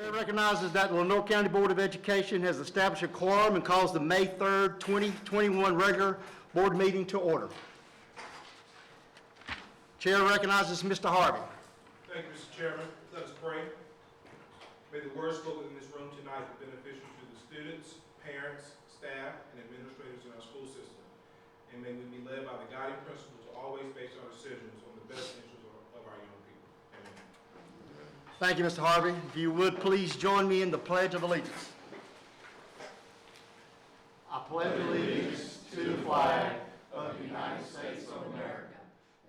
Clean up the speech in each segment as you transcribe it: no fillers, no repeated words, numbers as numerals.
Chair recognizes that the Lenore County Board of Education has established a quorum and calls the May 3rd, 2021 regular board meeting to order. Chair recognizes Mr. Harvey. Thank you, Mr. Chairman. Let us pray. May the words spoken in this room tonight be beneficial to the students, parents, staff, and administrators in our school system. And may we be led by the guiding principle to always base our decisions on the best interests of our young people. Amen. Thank you, Mr. Harvey. If you would please join me in the Pledge of Allegiance. I pledge allegiance to the flag of the United States of America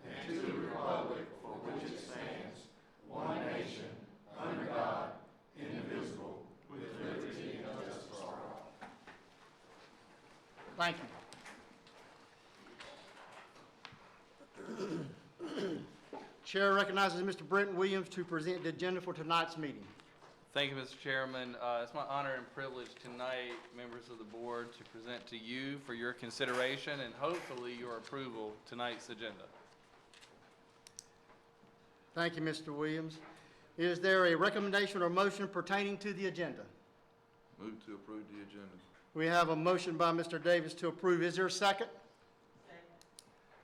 and to the republic for which it stands, one nation, under God, indivisible, with liberty and justice for all. Thank you. Chair recognizes Mr. Brenton Williams to present the agenda for tonight's meeting. Thank you, Mr. Chairman. It's my honor and privilege tonight, members of the board, to present to you for your consideration and hopefully your approval tonight's agenda. Thank you, Mr. Williams. Is there a recommendation or motion pertaining to the agenda? Move to approve the agenda. We have a motion by Mr. Davis to approve. Is there a second?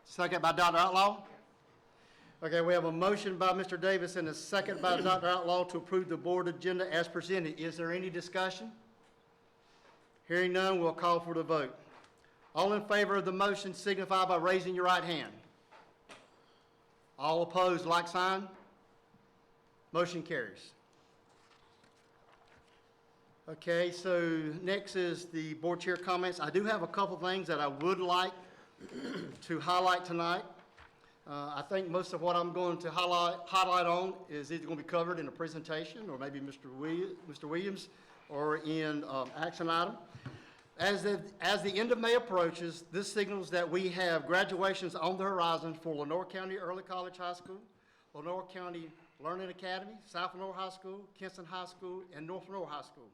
Second by Dr. Outlaw? Okay, we have a motion by Mr. Davis and a second by Dr. Outlaw to approve the board agenda as presented. Is there any discussion? Hearing none, we'll call for the vote. All in favor of the motion signify by raising your right hand. All opposed, like sign. Motion carries. Okay, so next is the board chair comments. I do have a couple things that I would like to highlight tonight. I think most of what I'm going to highlight on is either going to be covered in a presentation or maybe Mr. Williams or in action item. As the end of May approaches, this signals that we have graduations on the horizon for Lenore County Early College High School, Lenore County Learning Academy, South Lenore High School, Kinston High School, and North Lenore High School.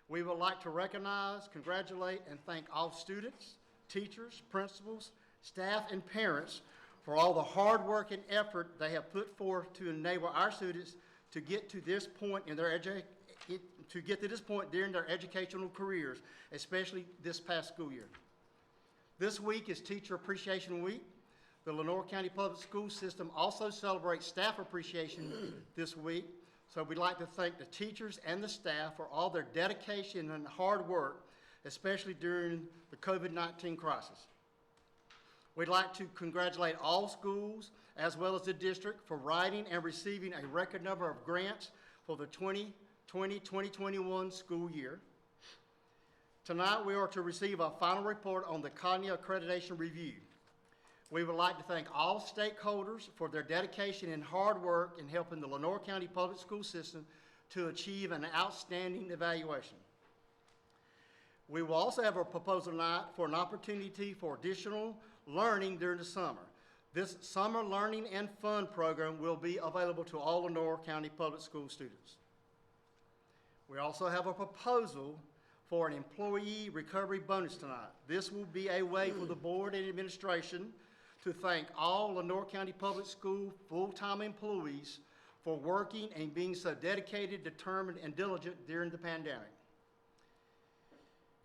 We would like to recognize, congratulate, and thank all students, teachers, principals, staff, and parents for all the hard work and effort they have put forth to enable our students to get to this point in their during their educational careers, especially this past school year. This week is Teacher Appreciation Week. The Lenore County Public School System also celebrates Staff Appreciation this week, so we'd like to thank the teachers and the staff for all their dedication and hard work, especially during the COVID-19 crisis. We'd like to congratulate all schools as well as the district for writing and receiving a record number of grants for the 2020-2021 school year. Tonight we are to receive a final report on the CONIA Accreditation Review. We would like to thank all stakeholders for their dedication and hard work in helping the Lenore County Public School System to achieve an outstanding evaluation. We will also have a proposal tonight for an opportunity for additional learning during the summer. This Summer Learning and Fun program will be available to all Lenore County Public School students. We also have a proposal for an employee recovery bonus tonight. This will be a way for the board and administration to thank all Lenore County Public School full-time employees for working and being so dedicated, determined, and diligent during the pandemic.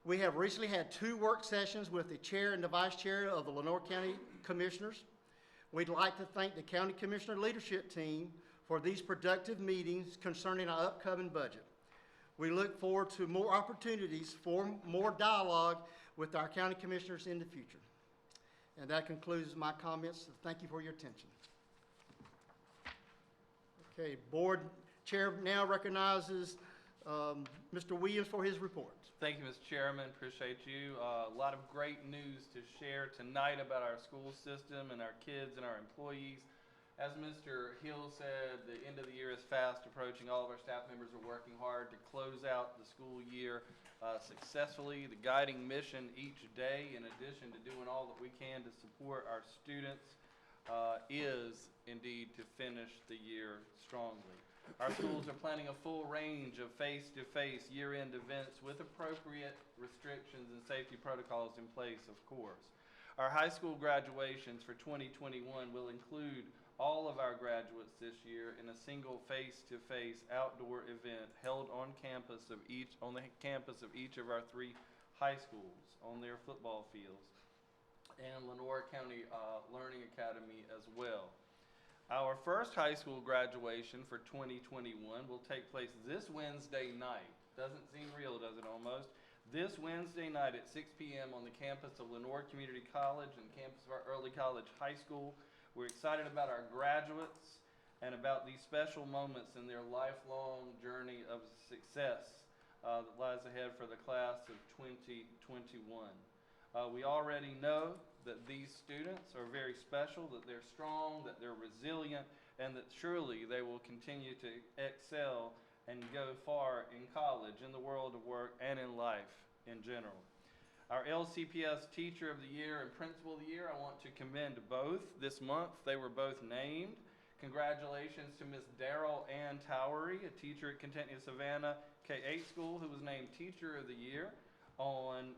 We have recently had 2 work sessions with the chair and the vice chair of the Lenore County Commissioners. We'd like to thank the County Commissioner leadership team for these productive meetings concerning our upcoming budget. We look forward to more opportunities for more dialogue with our county commissioners in the future. And that concludes my comments. Thank you for your attention. Okay, board chair now recognizes Mr. Williams for his report. Thank you, Mr. Chairman. Appreciate you. A lot of great news to share tonight about our school system and our kids and our employees. As Mr. Hill said, the end of the year is fast approaching. All of our staff members are working hard to close out the school year successfully. The guiding mission each day, in addition to doing all that we can to support our students, is indeed to finish the year strongly. Our schools are planning a full range of face-to-face year-end events with appropriate restrictions and safety protocols in place, of course. Our high school graduations for 2021 will include all of our graduates this year in a single face-to-face outdoor event held on the campus of each of our 3 high schools on their football fields, and Lenore County Learning Academy as well. Our first high school graduation for 2021 will take place this Wednesday night. Doesn't seem real, does it almost? This Wednesday night at 6 p.m. on the campus of Lenore Community College and campus of our Early College High School. We're excited about our graduates and about these special moments in their lifelong journey of success that lies ahead for the class of 2021. We already know that these students are very special, that they're strong, that they're resilient, and that surely they will continue to excel and go far in college, in the world of work, and in life in general. Our LCPS Teacher of the Year and Principal of the Year, I want to commend both. This month, they were both named. Congratulations to Ms. Darrell Ann Towery, a teacher at Contentia Savannah K-8 School, who was named Teacher of the Year on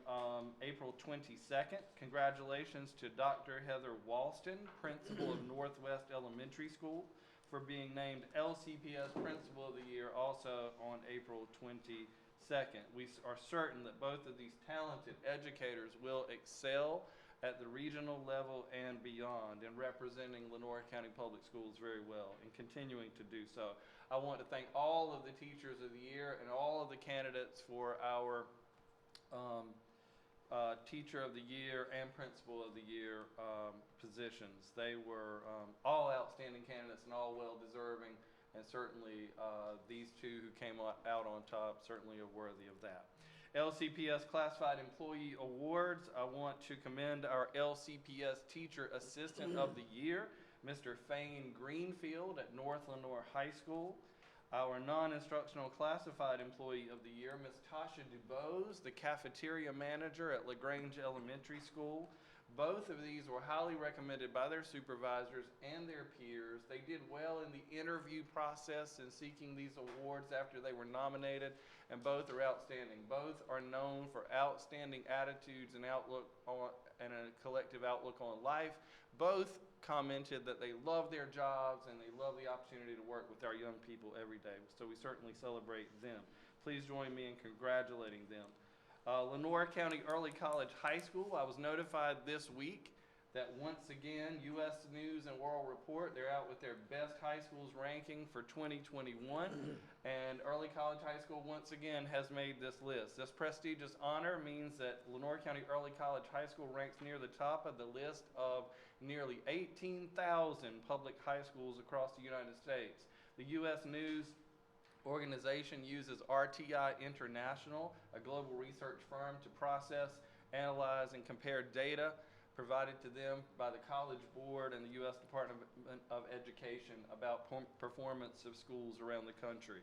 April 22nd. Congratulations to Dr. Heather Walston, Principal of Northwest Elementary School, for being named LCPS Principal of the Year also on April 22nd. We are certain that both of these talented educators will excel at the regional level and beyond in representing Lenore County Public Schools very well and continuing to do so. I want to thank all of the Teachers of the Year and all of the candidates for our Teacher of the Year and Principal of the Year positions. They were all outstanding candidates and all well-deserving, and certainly these 2 who came out on top certainly are worthy of that. LCPS Classified Employee Awards. I want to commend our LCPS Teacher Assistant of the Year, Mr. Fane Greenfield at North Lenore High School. Our non-instructional classified employee of the year, Ms. Tasha DuBose, the cafeteria manager at LaGrange Elementary School. Both of these were highly recommended by their supervisors and their peers. They did well in the interview process in seeking these awards after they were nominated, and both are outstanding. Both are known for outstanding attitudes and outlook on, and a collective outlook on life. Both commented that they love their jobs and they love the opportunity to work with our young people every day. So we certainly celebrate them. Please join me in congratulating them. Lenore County Early College High School, I was notified this week that once again, U.S. News and World Report, they're out with their best high schools ranking for 2021, and Early College High School once again has made this list. This prestigious honor means that Lenore County Early College High School ranks near the top of the list of nearly 18,000 public high schools across the United States. The U.S. News organization uses RTI International, a global research firm, to process, analyze, and compare data provided to them by the College Board and the U.S. Department of Education about performance of schools around the country.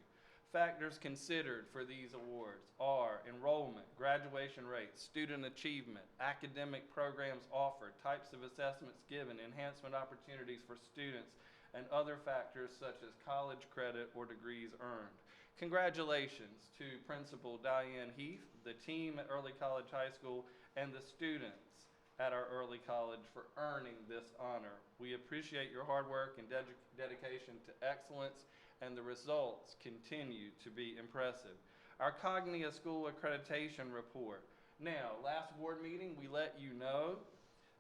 Factors considered for these awards are enrollment, graduation rates, student achievement, academic programs offered, types of assessments given, enhancement opportunities for students, and other factors such as college credit or degrees earned. Congratulations to Principal Diane Heath, the team at Early College High School, and the students at our early college for earning this honor. We appreciate your hard work and dedication to excellence, and the results continue to be impressive. Our Cognia School Accreditation Report. Now, last board meeting, we let you know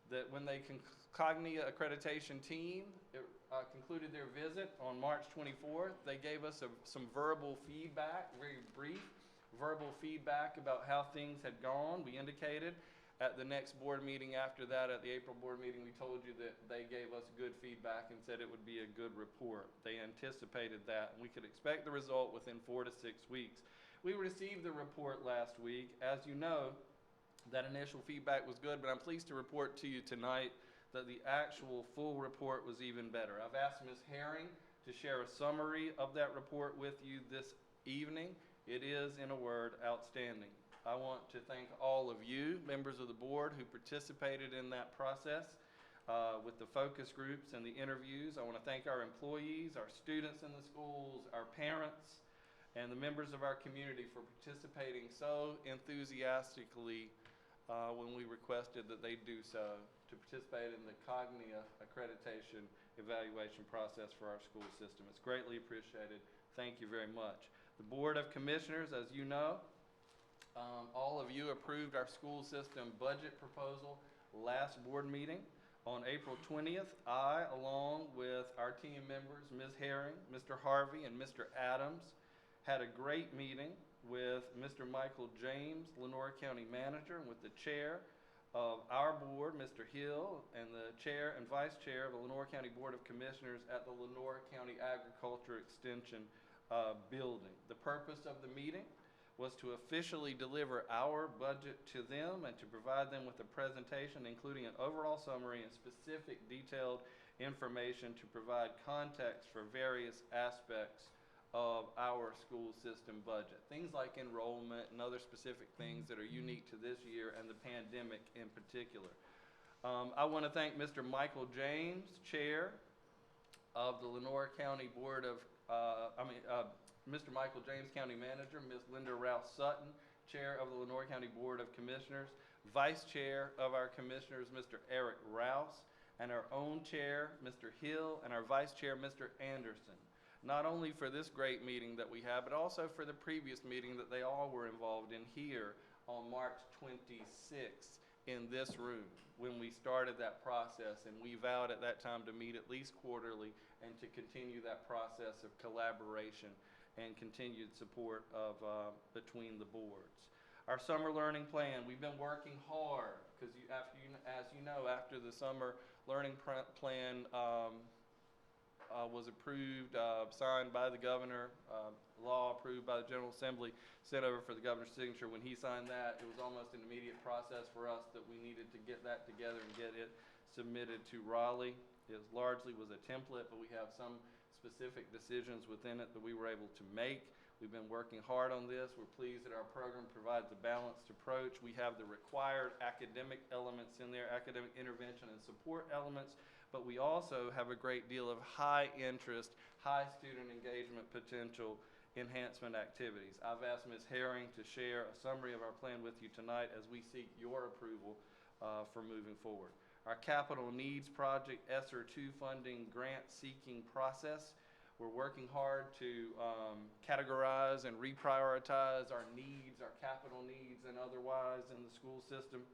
that when the Cognia Accreditation team concluded their visit on March 24th, they gave us some verbal feedback, very brief verbal feedback about how things had gone. We indicated at the next board meeting after that, at the April board meeting, we told you that they gave us good feedback and said it would be a good report. They anticipated that, and we could expect the result within 4 to 6 weeks. We received the report last week. As you know, that initial feedback was good, but I'm pleased to report to you tonight that the actual full report was even better. I've asked Ms. Herring to share a summary of that report with you this evening. It is, in a word, outstanding. I want to thank all of you, members of the board, who participated in that process with the focus groups and the interviews. I want to thank our employees, our students in the schools, our parents, and the members of our community for participating so enthusiastically when we requested that they do so, to participate in the Cognia Accreditation evaluation process for our school system. It's greatly appreciated. Thank you very much. The Board of Commissioners, as you know, all of you approved our school system budget proposal last board meeting. On April 20th, I, along with our team members, Ms. Herring, Mr. Harvey, and Mr. Adams, had a great meeting with Mr. Michael James, Lenore County Manager, and with the chair of our board, Mr. Hill, and the chair and vice chair of the Lenore County Board of Commissioners at the Lenore County Agriculture Extension building. The purpose of the meeting was to officially deliver our budget to them and to provide them with a presentation including an overall summary and specific detailed information to provide context for various aspects of our school system budget. Things like enrollment and other specific things that are unique to this year and the pandemic in particular. I want to thank Mr. Michael James, Chair of the Lenore County Board of, Mr. Michael James, County Manager, Ms. Linda Rouse Sutton, Chair of the Lenore County Board of Commissioners, Vice Chair of our Commissioners, Mr. Eric Rouse, and our own Chair, Mr. Hill, and our Vice Chair, Mr. Anderson. Not only for this great meeting that we had, but also for the previous meeting that they all were involved in here on March 26th in this room when we started that process, and we vowed at that time to meet at least quarterly and to continue that process of collaboration and continued support of between the boards. Our summer learning plan, we've been working hard because as you know, after the summer learning plan was approved, signed by the governor, law approved by the General Assembly, sent over for the governor's signature. When he signed that, it was almost an immediate process for us that we needed to get that together and get it submitted to Raleigh. It largely was a template, but we have some specific decisions within it that we were able to make. We've been working hard on this. We're pleased that our program provides a balanced approach. We have the required academic elements in there, academic intervention and support elements, but we also have a great deal of high interest, high student engagement potential enhancement activities. I've asked Ms. Herring to share a summary of our plan with you tonight as we seek your approval for moving forward. Our capital needs project ESSER 2 funding grant seeking process. We're working hard to categorize and reprioritize our needs, our capital needs and otherwise in the school system.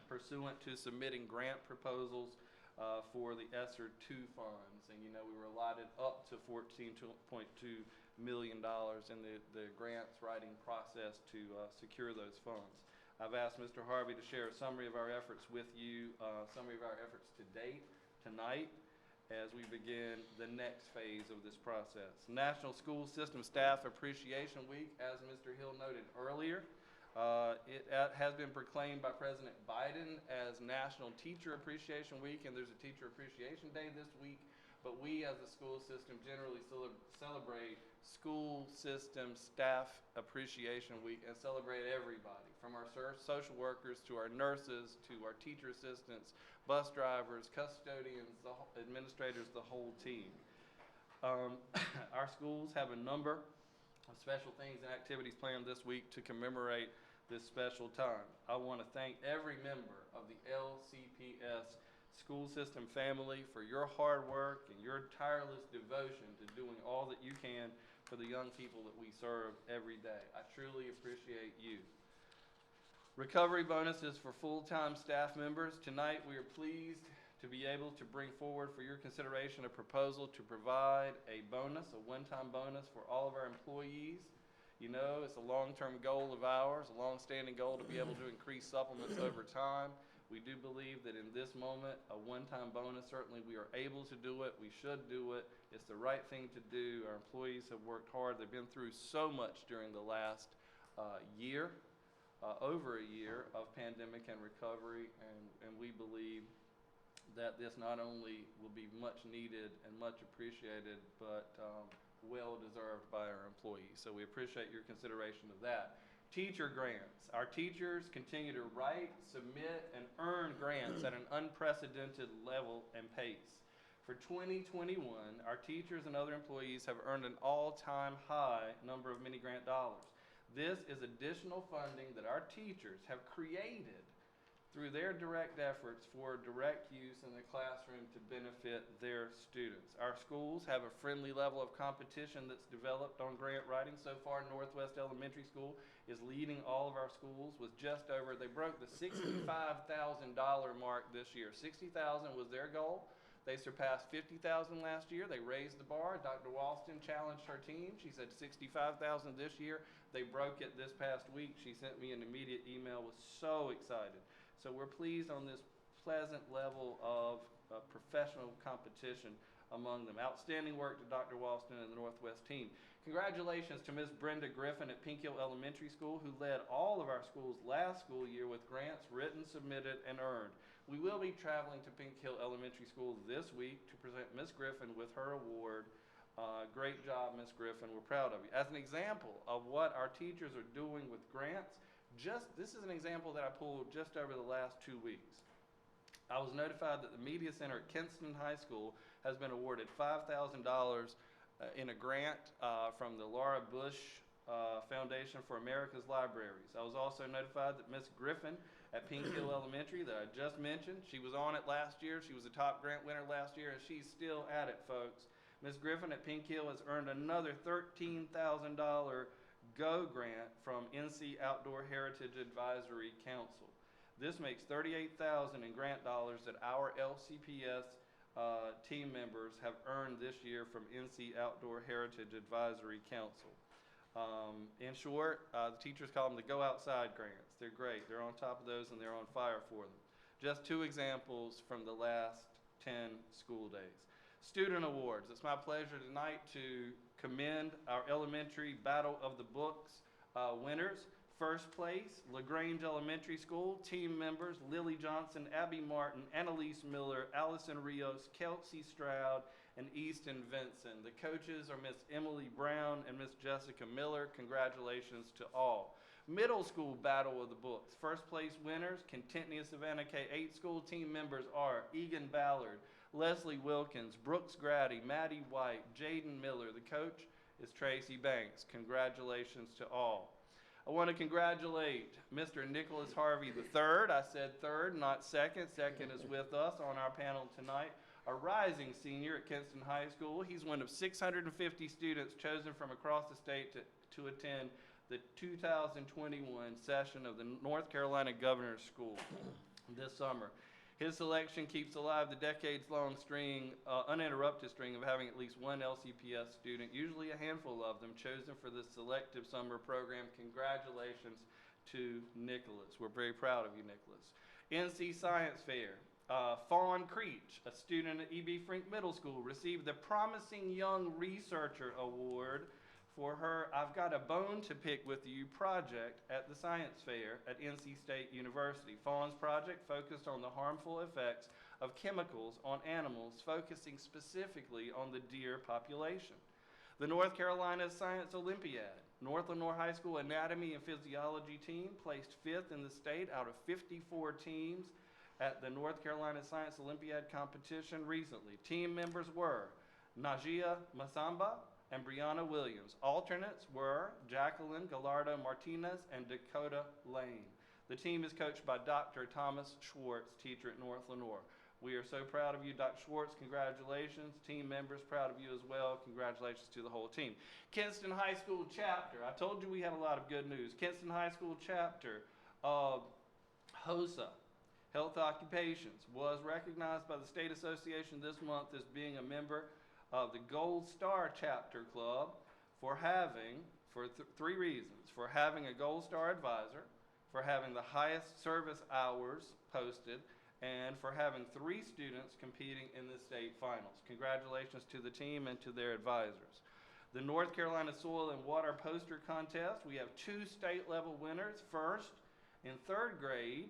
Pursuant to submitting grant proposals for the ESSER 2 funds. And you know, we were allotted up to $14.2 million in the grants writing process to secure those funds. I've asked Mr. Harvey to share a summary of our efforts with you, summary of our efforts to date tonight as we begin the next phase of this process. National School System Staff Appreciation Week, as Mr. Hill noted earlier, it has been proclaimed by President Biden as National Teacher Appreciation Week, and there's a Teacher Appreciation Day this week, but we as a school system generally celebrate School System Staff Appreciation Week and celebrate everybody, from our social workers to our nurses to our teacher assistants, bus drivers, custodians, administrators, the whole team. Our schools have a number of special things and activities planned this week to commemorate this special time. I want to thank every member of the LCPS school system family for your hard work and your tireless devotion to doing all that you can for the young people that we serve every day. I truly appreciate you. Recovery bonuses for full-time staff members. Tonight we are pleased to be able to bring forward for your consideration a proposal to provide a bonus, a one-time bonus for all of our employees. You know, it's a long-term goal of ours, a long-standing goal to be able to increase supplements over time. We do believe that in this moment, a one-time bonus, certainly we are able to do it. We should do it. It's the right thing to do. Our employees have worked hard. They've been through so much during the last year, over a year of pandemic and recovery, and we believe that this not only will be much needed and much appreciated, but well deserved by our employees. So we appreciate your consideration of that. Teacher grants. Our teachers continue to write, submit, and earn grants at an unprecedented level and pace. For 2021, our teachers and other employees have earned an all-time high number of mini-grant dollars. This is additional funding that our teachers have created through their direct efforts for direct use in the classroom to benefit their students. Our schools have a friendly level of competition that's developed on grant writing. So far, Northwest Elementary School is leading all of our schools with just over, they broke the $65,000 mark this year. $60,000 was their goal. They surpassed $50,000 last year. They raised the bar. Dr. Walston challenged her team. She said $65,000 this year. They broke it this past week. She sent me an immediate email, was so excited. So we're pleased on this pleasant level of professional competition among them. Outstanding work to Dr. Walston and the Northwest team. Congratulations to Ms. Brenda Griffin at Pink Hill Elementary School, who led all of our schools last school year with grants written, submitted, and earned. We will be traveling to Pink Hill Elementary School this week to present Ms. Griffin with her award. Great job, Ms. Griffin. We're proud of you. As an example of what our teachers are doing with grants, this is an example that I pulled just over the last 2 weeks. I was notified that the Media Center at Kinston High School has been awarded $5,000 in a grant from the Laura Bush Foundation for America's Libraries. I was also notified that Ms. Griffin at Pink Hill Elementary that I just mentioned, she was on it last year. She was a top grant winner last year, and she's still at it, folks. Ms. Griffin at Pink Hill has earned another $13,000 GO grant from NC Outdoor Heritage Advisory Council. This makes $38,000 in grant dollars that our LCPS team members have earned this year from NC Outdoor Heritage Advisory Council. In short, the teachers call them the Go Outside grants. They're great. They're on top of those and they're on fire for them. Just 2 examples from the last 10 school days. Student awards. It's my pleasure tonight to commend our elementary Battle of the Books winners. First place, LaGrange Elementary School, team members Lily Johnson, Abby Martin, Annalise Miller, Allison Rios, Kelsey Stroud, and Easton Vinson. The coaches are Miss Emily Brown and Miss Jessica Miller. Congratulations to all. Middle school Battle of the Books. First place winners, Contentnia Savannah K-8 school. Team members are Egan Ballard, Leslie Wilkins, Brooks Grady, Maddie White, Jaden Miller. The coach is Tracy Banks. Congratulations to all. I want to congratulate Mr. Nicholas Harvey III. I said third, not second. Second is with us on our panel tonight. A rising senior at Kinston High School. He's one of 650 students chosen from across the state to attend the 2021 session of the North Carolina Governor's School this summer. His selection keeps alive the decades-long uninterrupted string of having at least one LCPS student, usually a handful of them, chosen for this selective summer program. Congratulations to Nicholas. We're very proud of you, Nicholas. NC Science Fair. Fawn Creech, a student at E.B. Frink Middle School, received the Promising Young Researcher Award for her I've Got a Bone to Pick with You project at the Science Fair at NC State University. Fawn's project focused on the harmful effects of chemicals on animals, focusing specifically on the deer population. The North Carolina Science Olympiad. North Lenore High School Anatomy and Physiology team placed 5th in the state out of 54 teams at the North Carolina Science Olympiad competition recently. Team members were Najia Masamba and Brianna Williams. Alternates were Jacqueline Gallardo Martinez and Dakota Lane. The team is coached by Dr. Thomas Schwartz, teacher at North Lenore. We are so proud of you, Dr. Schwartz. Congratulations. Team members, proud of you as well. Congratulations to the whole team. Kinston High School chapter. I told you we had a lot of good news. Kinston High School chapter of HOSA, Health Occupations, was recognized by the State Association this month as being a member of the Gold Star Chapter Club for having, three reasons: for having a Gold Star advisor, for having the highest service hours posted, and for having 3 students competing in the state finals. Congratulations to the team and to their advisors. The North Carolina Soil and Water Poster Contest, we have 2 state level winners. First, in 3rd grade,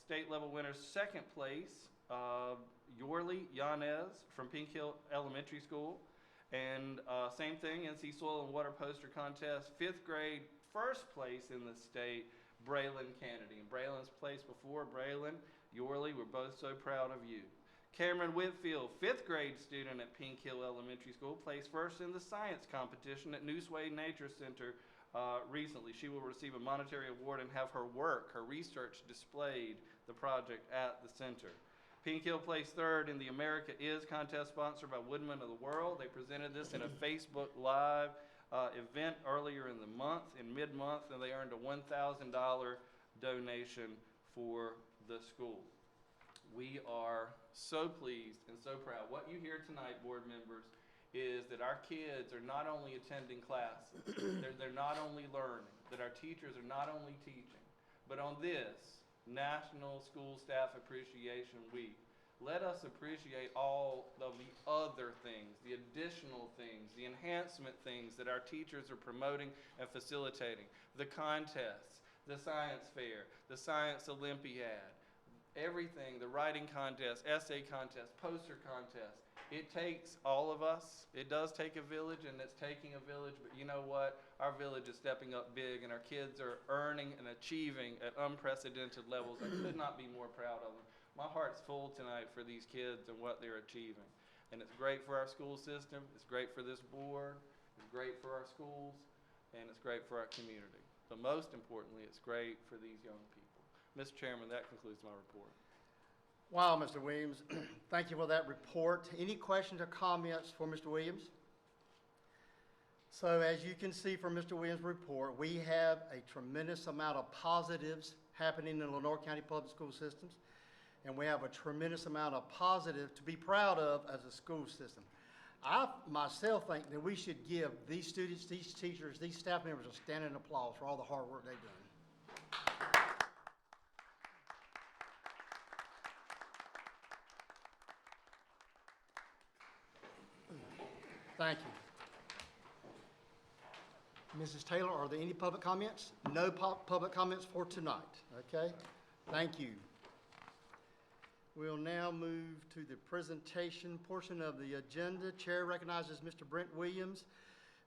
state level winners, 2nd place, Yorley Yanez from Pink Hill Elementary School. And same thing, NC Soil and Water Poster Contest, 5th grade, 1st place in the state, Braylon Kennedy. And Braylon's placed before. Braylon, Yorley, we're both so proud of you. Cameron Whitfield, 5th grade student at Pink Hill Elementary School, placed first in the science competition at Newsway Nature Center recently. She will receive a monetary award and have her work, her research displayed the project at the center. Pink Hill placed 3rd in the America Is contest sponsored by Woodman of the World. They presented this in a Facebook Live event earlier in the month, in mid-month, and they earned a $1,000 donation for the school. We are so pleased and so proud. What you hear tonight, board members, is that our kids are not only attending classes, they're not only learning, that our teachers are not only teaching, but on this National School Staff Appreciation Week, let us appreciate all of the other things, the additional things, the enhancement things that our teachers are promoting and facilitating. The contests, the science fair, the science Olympiad, everything, the writing contest, essay contest, poster contest. It takes all of us. It does take a village, and it's taking a village, but you know what? Our village is stepping up big, and our kids are earning and achieving at unprecedented levels. I could not be more proud of them. My heart's full tonight for these kids and what they're achieving. And it's great for our school system, it's great for this board, it's great for our schools, and it's great for our community. But most importantly, it's great for these young people. Mr. Chairman, that concludes my report. Wow, Mr. Williams, thank you for that report. Any questions or comments for Mr. Williams? So as you can see from Mr. Williams' report, we have a tremendous amount of positives happening in Lenore County Public School Systems, and we have a tremendous amount of positive to be proud of as a school system. I myself think that we should give these students, these teachers, these staff members a standing applause for all the hard work they've done. Thank you. Mrs. Taylor, are there any public comments? No public comments for tonight, okay? Thank you. We'll now move to the presentation portion of the agenda. Chair recognizes Mr. Brent Williams,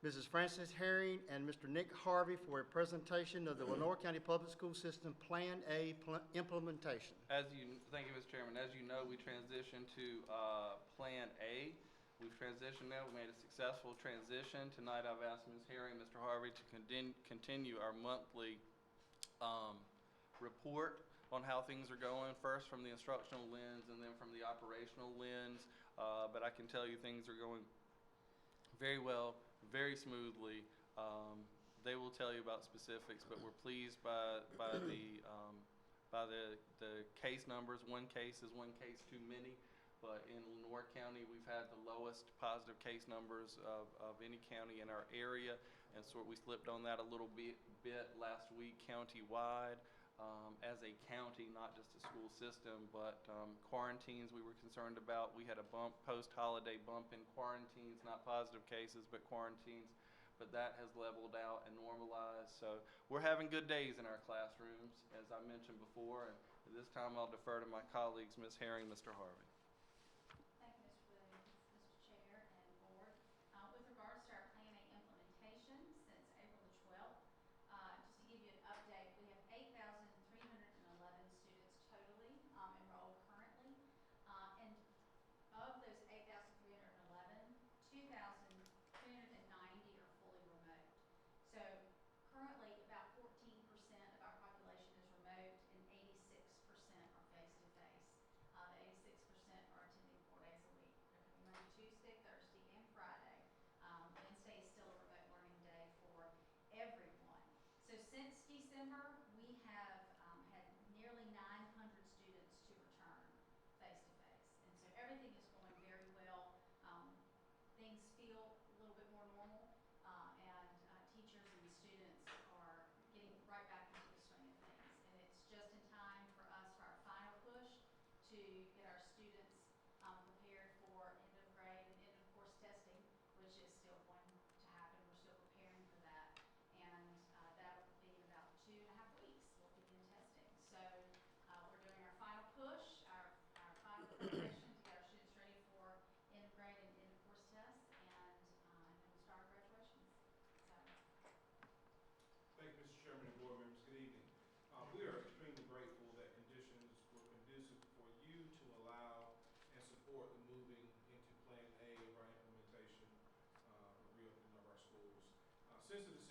Mrs. Frances Herring, and Mr. Nick Harvey for a presentation of the Lenore County Public School System Plan A implementation. Thank you, Mr. Chairman. As you know, we transitioned to Plan A. We've transitioned now. We made a successful transition. Tonight, I've asked Ms. Herring and Mr. Harvey to continue our monthly report on how things are going, first from the instructional lens and then from the operational lens. But I can tell you things are going very well, very smoothly. They will tell you about specifics, but we're pleased by the case numbers. One case is one case too many. But in Lenore County, we've had the lowest positive case numbers of any county in our area, and so we slipped on that a little bit last week county-wide. As a county, not just a school system, but quarantines we were concerned about. We had a post-holiday bump in quarantines, not positive cases, but quarantines. But that has leveled out and normalized. So we're having good days in our classrooms, as I mentioned before. And at this time, I'll defer to my colleagues, Ms. Herring, Mr. Harvey. Thank you, Mr. Williams, Mr. Chair, and Board. With regards to our Plan A implementation since April the 12th, just to give you an update, we have 8,311 students totally enrolled currently. And of those 8,311, 2,390 are fully remote. So currently, about 14% of our population is remote and 86% are face-to-face. The 86%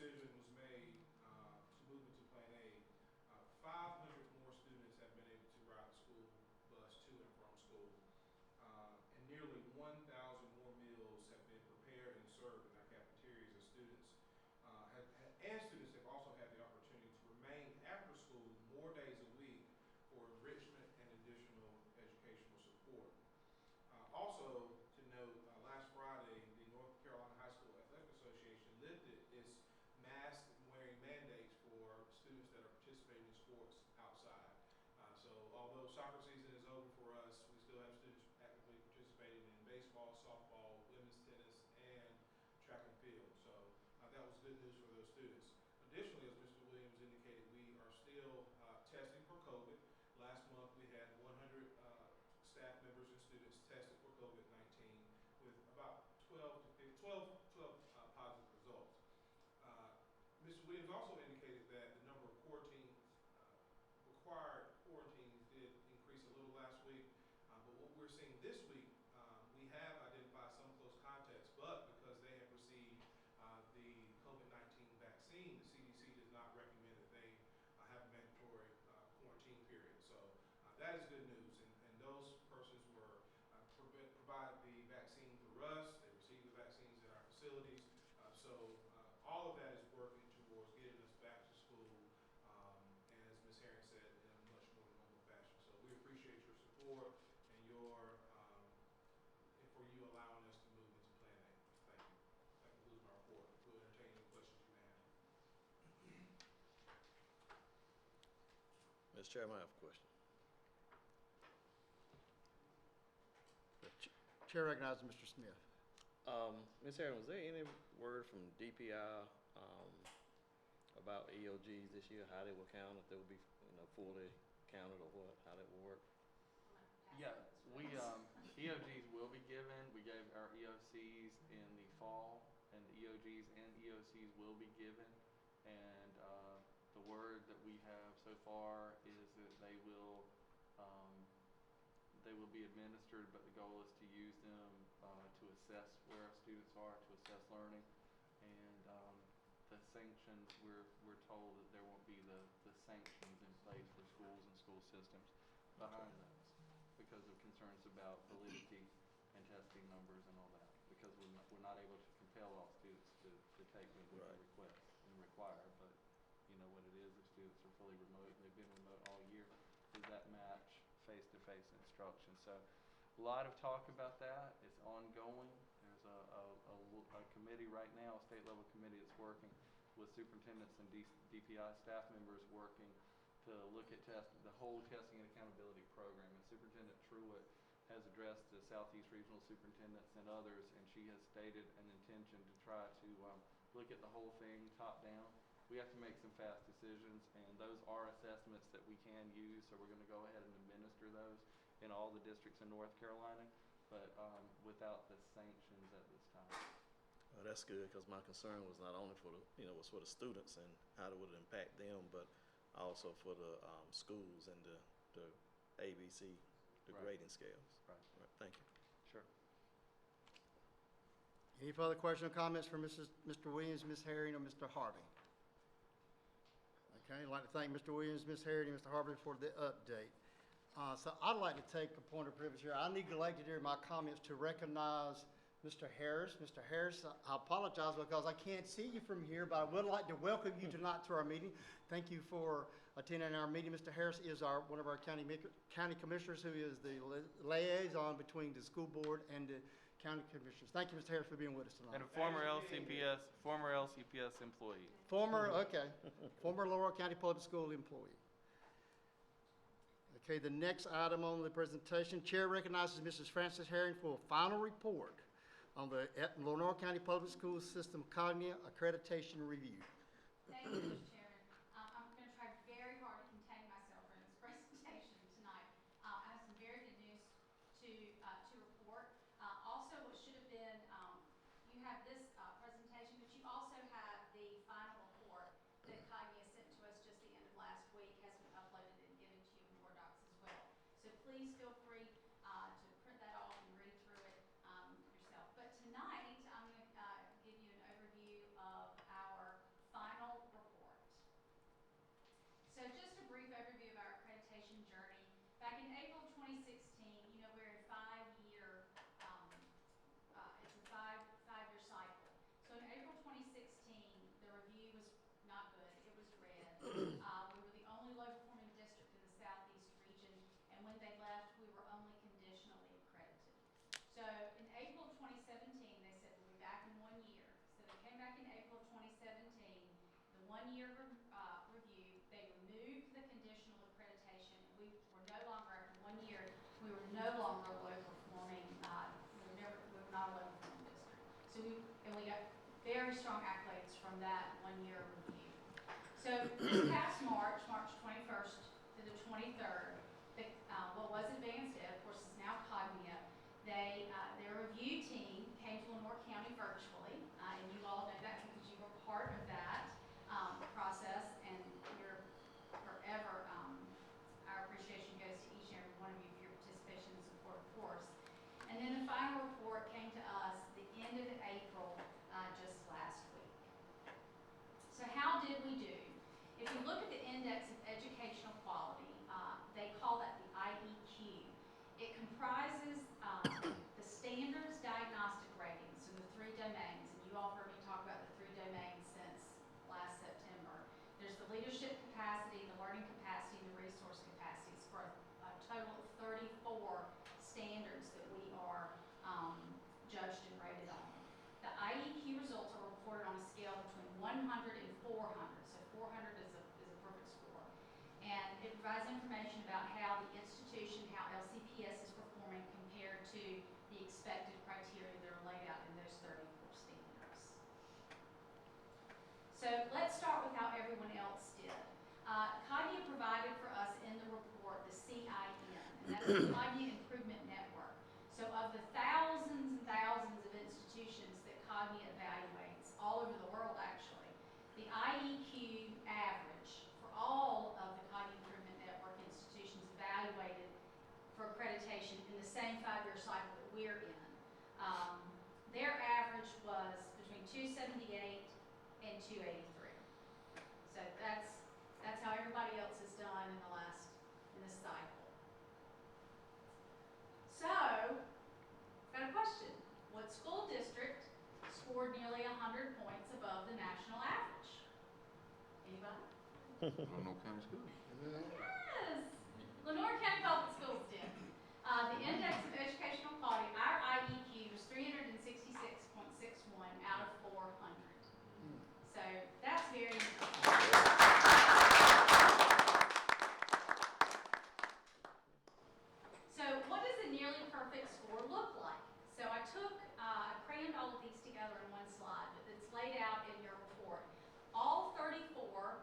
decision was made to move into Plan A, 500 more students have been able to ride the school bus to and from school. And nearly 1,000 more meals have been prepared and served in our cafeterias as students. Students have also had the opportunity to remain after school more days a week for enrichment and additional educational support. Also to note, last Friday, the North Carolina High School Athletic Association lifted its mask wearing mandates for students that are participating in sports outside. So although soccer season is over for us, we still have students actively participating in baseball, softball, women's tennis, and track and field. So that was good news for those students. Additionally, as Mr. Williams indicated, we are still testing for COVID. Last month, we had 100 staff members and students tested for COVID-19 with about 12 positive results. Mr. Williams also indicated that the number of required quarantines did increase a little last week, but what we're seeing this week, we have identified some close contacts, but because they have received the COVID-19 vaccine, the CDC does not recommend that they have a mandatory quarantine period. So that is good news, and those persons were provide the vaccine through us. They received the vaccines at our facilities. So all of that is working towards getting us back to school, and as Ms. Herring said, in a much more normal fashion. So we appreciate your support and and for you allowing us to move into Plan A. Thank you. That concludes my report. We'll entertain any questions you may have. Mr. Chairman, I have a question. Chair recognizes Mr. Smith. Ms. Harris, was there any word from DPI about EOGs this year, how they will count, if they will be, fully counted or what, how that will work? Yeah, we, EOGs will be given. We gave our EOCs in the fall, and the EOGs and EOCs will be given. And the word that we have so far is that they will be administered, but the goal is to use them to assess where our students are, to assess learning. And the sanctions, we're told that there won't be the sanctions in place for schools and school systems behind those because of concerns about validity and testing numbers and all that, because we're not able to compel all students to take what we Right. request and require. But you know what it is, if students are fully remote and they've been remote all year, does that match face-to-face instruction? So a lot of talk about that. It's ongoing. There's a committee right now, a state level committee that's working with superintendents and DPI staff members working to look at the whole testing and accountability program. And Superintendent Truitt has addressed the Southeast Regional Superintendents and others, and she has stated an intention to try to look at the whole thing top down. We have to make some fast decisions, and those are assessments that we can use, so we're going to go ahead and administer those in all the districts in North Carolina, but without the sanctions at this time. Well, that's good, because my concern was not only for the, was for the students and how it would impact them, but also for the schools and the ABC, the Right. grading scales. Right. Right, thank you. Sure. Any further questions or comments from Mr. Williams, Ms. Herring, or Mr. Harvey? Okay, I'd like to thank Mr. Williams, Ms. Herring, and Mr. Harvey for the update. So I'd like to take a point of privilege here. I neglected during my comments to recognize Mr. Harris. Mr. Harris, I apologize because I can't see you from here, but I would like to welcome you tonight to our meeting. Thank you for attending our meeting. Mr. Harris is one of our county commissioners who is the liaison between the school board and the county commissioners. Thank you, Mr. Harris, for being with us tonight. And a former LCPS employee. Former Laurel County Public School employee. Okay, the next item on the presentation, Chair recognizes Mrs. Frances Herring for a final report on the Lenore County Public School System Cognia Accreditation Review. Thank you, Mr. Chairman. I'm going to try very hard to contain myself in this presentation tonight. I have some very good news to report. Also, what should have been, you have this presentation, but you also have the final report that Cognia sent to us just the end of last week, has been uploaded and given to you in Word docs as well. So please feel free to print that off and read through it yourself. But tonight, I'm going to give you an overview of our one-year review. They removed the conditional accreditation. We were no longer, after 1 year, we were no longer a low-performing, we were not a low-performing district. So we got very strong accolades from that 1-year review. So this past March 21st to the 23rd, what was Advanced Ed, of course, is now Cognia. Their review team came to Lenore County virtually, and you all know that because you were part of that process, and you're forever, our appreciation goes to each and every one of you for your participation and support, of course. And then the final report came to us the end of April, just last week. So how did we do? If you look at the Index of Educational Quality, they call that the IEQ. It comprises the standards diagnostic ratings in the 3 domains, and you all heard me talk about the 3 domains since last September. There's the leadership capacity, the learning capacity, and the resource capacities for a total of 34 standards that we are judged and rated on. The IEQ results are reported on a scale between 100 and 400, so 400 is a perfect score. And it provides information about how the institution, how LCPS is performing compared to the expected criteria that are laid out in those 34 standards. So let's start with how everyone else did. Cognia provided for us in the report the CIN, and that's the Cognia Improvement Network. So of the thousands and thousands of institutions that Cognia evaluates, all over the world actually, the IEQ average for all of the Cognia Improvement Network institutions evaluated for accreditation in the same 5-year cycle that we're in, their average was between 278 and 283. So that's how everybody else has done in this cycle. So, got a question. What school district scored nearly 100 points above the national average? Anybody? Lenore County School. Yes! Lenore County Public Schools did. The Index of Educational Quality, our IEQ was 366.61 out of 400. So that's very important. So what does a nearly perfect score look like? So I crammed all of these together in one slide, but it's laid out in your report. All 34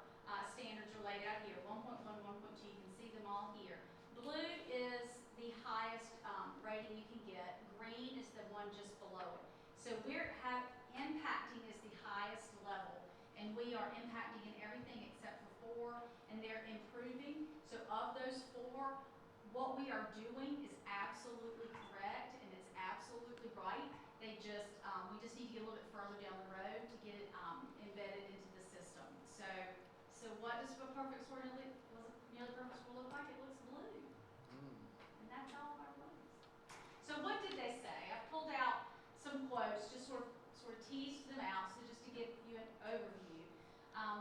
standards are laid out here, 1.1, 1.2, you can see them all here. Blue is the highest rating you can get. Green is the one just below it. So impacting is the highest level, and we are impacting in everything except for 4, and they're improving. So of those 4, what we are doing is absolutely correct, and it's absolutely right. We just need to get a little bit further down the road to get it embedded into the system. So what does a perfect score nearly perfect score look like? It looks blue. And that's all of our blues. So what did they say? I pulled out some quotes, just sort of teased them out, so just to give you an overview.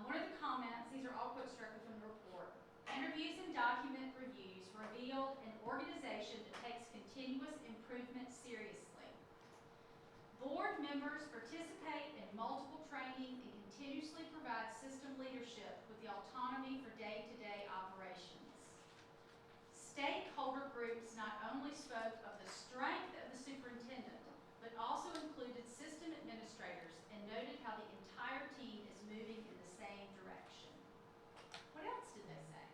One of the comments, these are all quotes directly from the report. Interviews and document reviews revealed an organization that takes continuous improvement seriously. Board members participate in multiple training and continuously provide system leadership with the autonomy for day-to-day operations. Stakeholder groups not only spoke of the strength of the superintendent, but also included system administrators and noted how the entire team is moving in the same direction. What else did they say?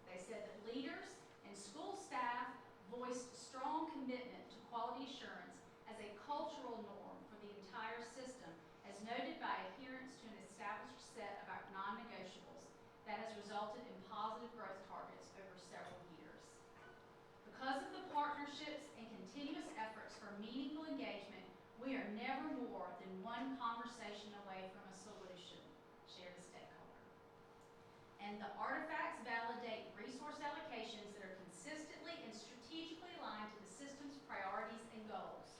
They said that leaders and school staff voiced strong commitment to quality assurance as a cultural norm for the entire system, as noted by adherence to an established set of our non-negotiables that has resulted in positive growth targets over several years. Because of the partnerships and continuous efforts for meaningful engagement, we are never more than one conversation away from a solution, shared a stakeholder. And the artifacts validate resource allocations that are consistently and strategically aligned to the system's priorities and goals.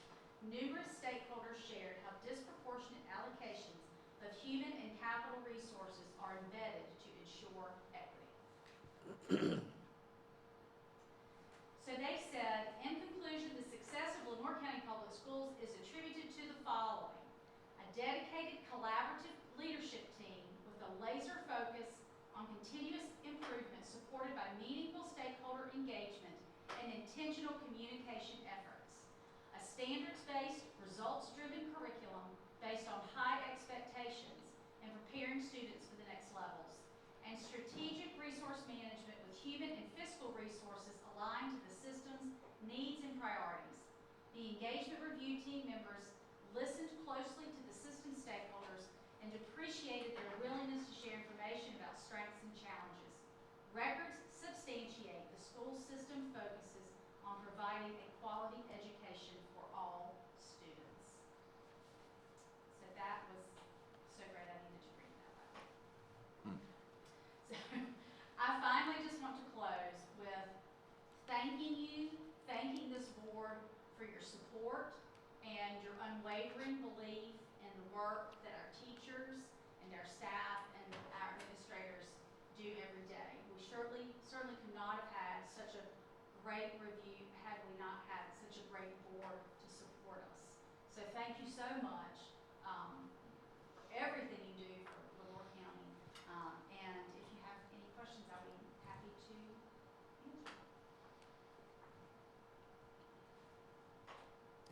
Numerous stakeholders shared how disproportionate allocations of human and capital resources are embedded to ensure equity. So they said, in conclusion, the success of Lenore County Public Schools is attributed to the following: a dedicated collaborative leadership team with a laser supported by meaningful stakeholder engagement and intentional communication efforts. A standards-based, results-driven curriculum based on high expectations and preparing students for the next levels. And strategic resource management with human and fiscal resources aligned to the system's needs and priorities. The engagement review team members listened closely to the system stakeholders and appreciated their willingness to share information about strengths and challenges. Records substantiate the school system focuses on providing a quality education for all students. So that was so great, I needed to read that out. So I finally just want to close with thanking this board for your support and your unwavering belief in the work that our teachers and our staff and our administrators do every day. We certainly could not have had such a great review had we not had such a great board to support us. So thank you so much for everything you do for Lenore County. And if you have any questions, I'll be happy to answer.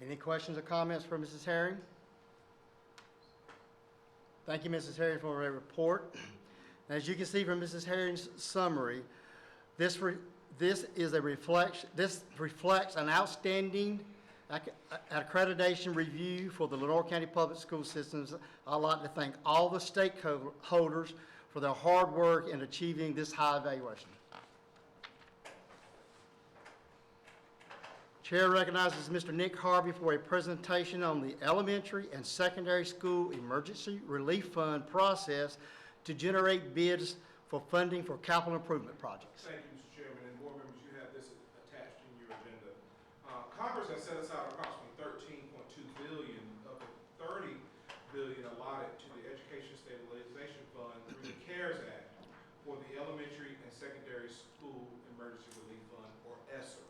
Any questions or comments for Mrs. Herring? Thank you, Mrs. Herring, for a report. As you can see from Mrs. Herring's summary, this reflects an outstanding accreditation review for the Lenore County Public School Systems. I'd like to thank all the stakeholders for their hard work in achieving this high evaluation. Chair recognizes Mr. Nick Harvey for a presentation on the elementary and secondary school emergency relief fund process to generate bids for funding for capital improvement projects. Thank you, Mr. Chairman, and board members, you have this attached in your agenda. Congress has set aside approximately $13.2 billion of the $30 billion allotted to the Education Stabilization Fund through the CARES Act for the Elementary and Secondary School Emergency Relief Fund, or ESSER.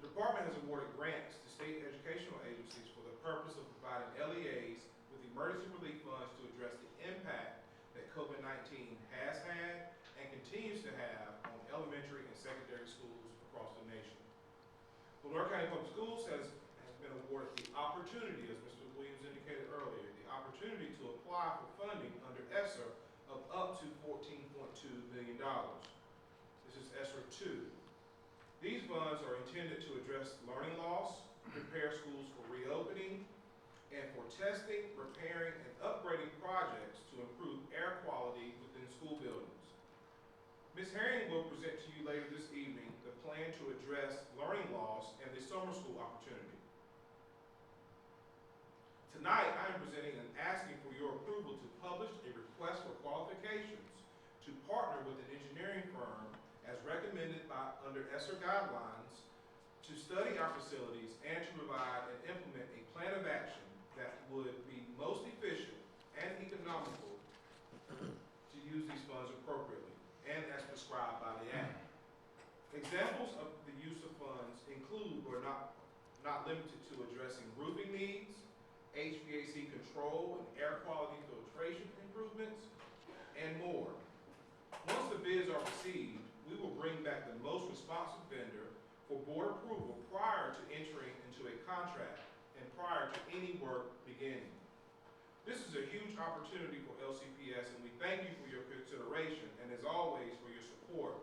The department has awarded grants to state educational agencies for the purpose of providing LEAs with emergency relief funds to address the impact that COVID-19 has had and continues to have on elementary and secondary schools across the nation. Lenore County Public Schools has been awarded the opportunity, as Mr. Williams indicated earlier, the opportunity to apply for funding under ESSER of up to $14.2 million. This is ESSER 2. These funds are intended to address learning loss, prepare schools for reopening, and for testing, repairing, and upgrading projects to improve air quality within school buildings. Ms. Herring will present to you later this evening the plan to address learning loss and the summer school opportunity. Tonight, I am presenting and asking for your approval to publish a request for qualifications to partner with an engineering firm as recommended under ESSER guidelines to study our facilities and to provide and implement a plan of action that would be most efficient and economical to use these funds appropriately and as prescribed by the Act. Examples of the use of funds include, but not limited to, addressing roofing needs, HVAC control and air quality filtration improvements, and more. Once the bids are received, we will bring back the most responsive vendor for board approval prior to entering into a contract and prior to any work beginning. This is a huge opportunity for LCPS, and we thank you for your consideration and, as always, for your support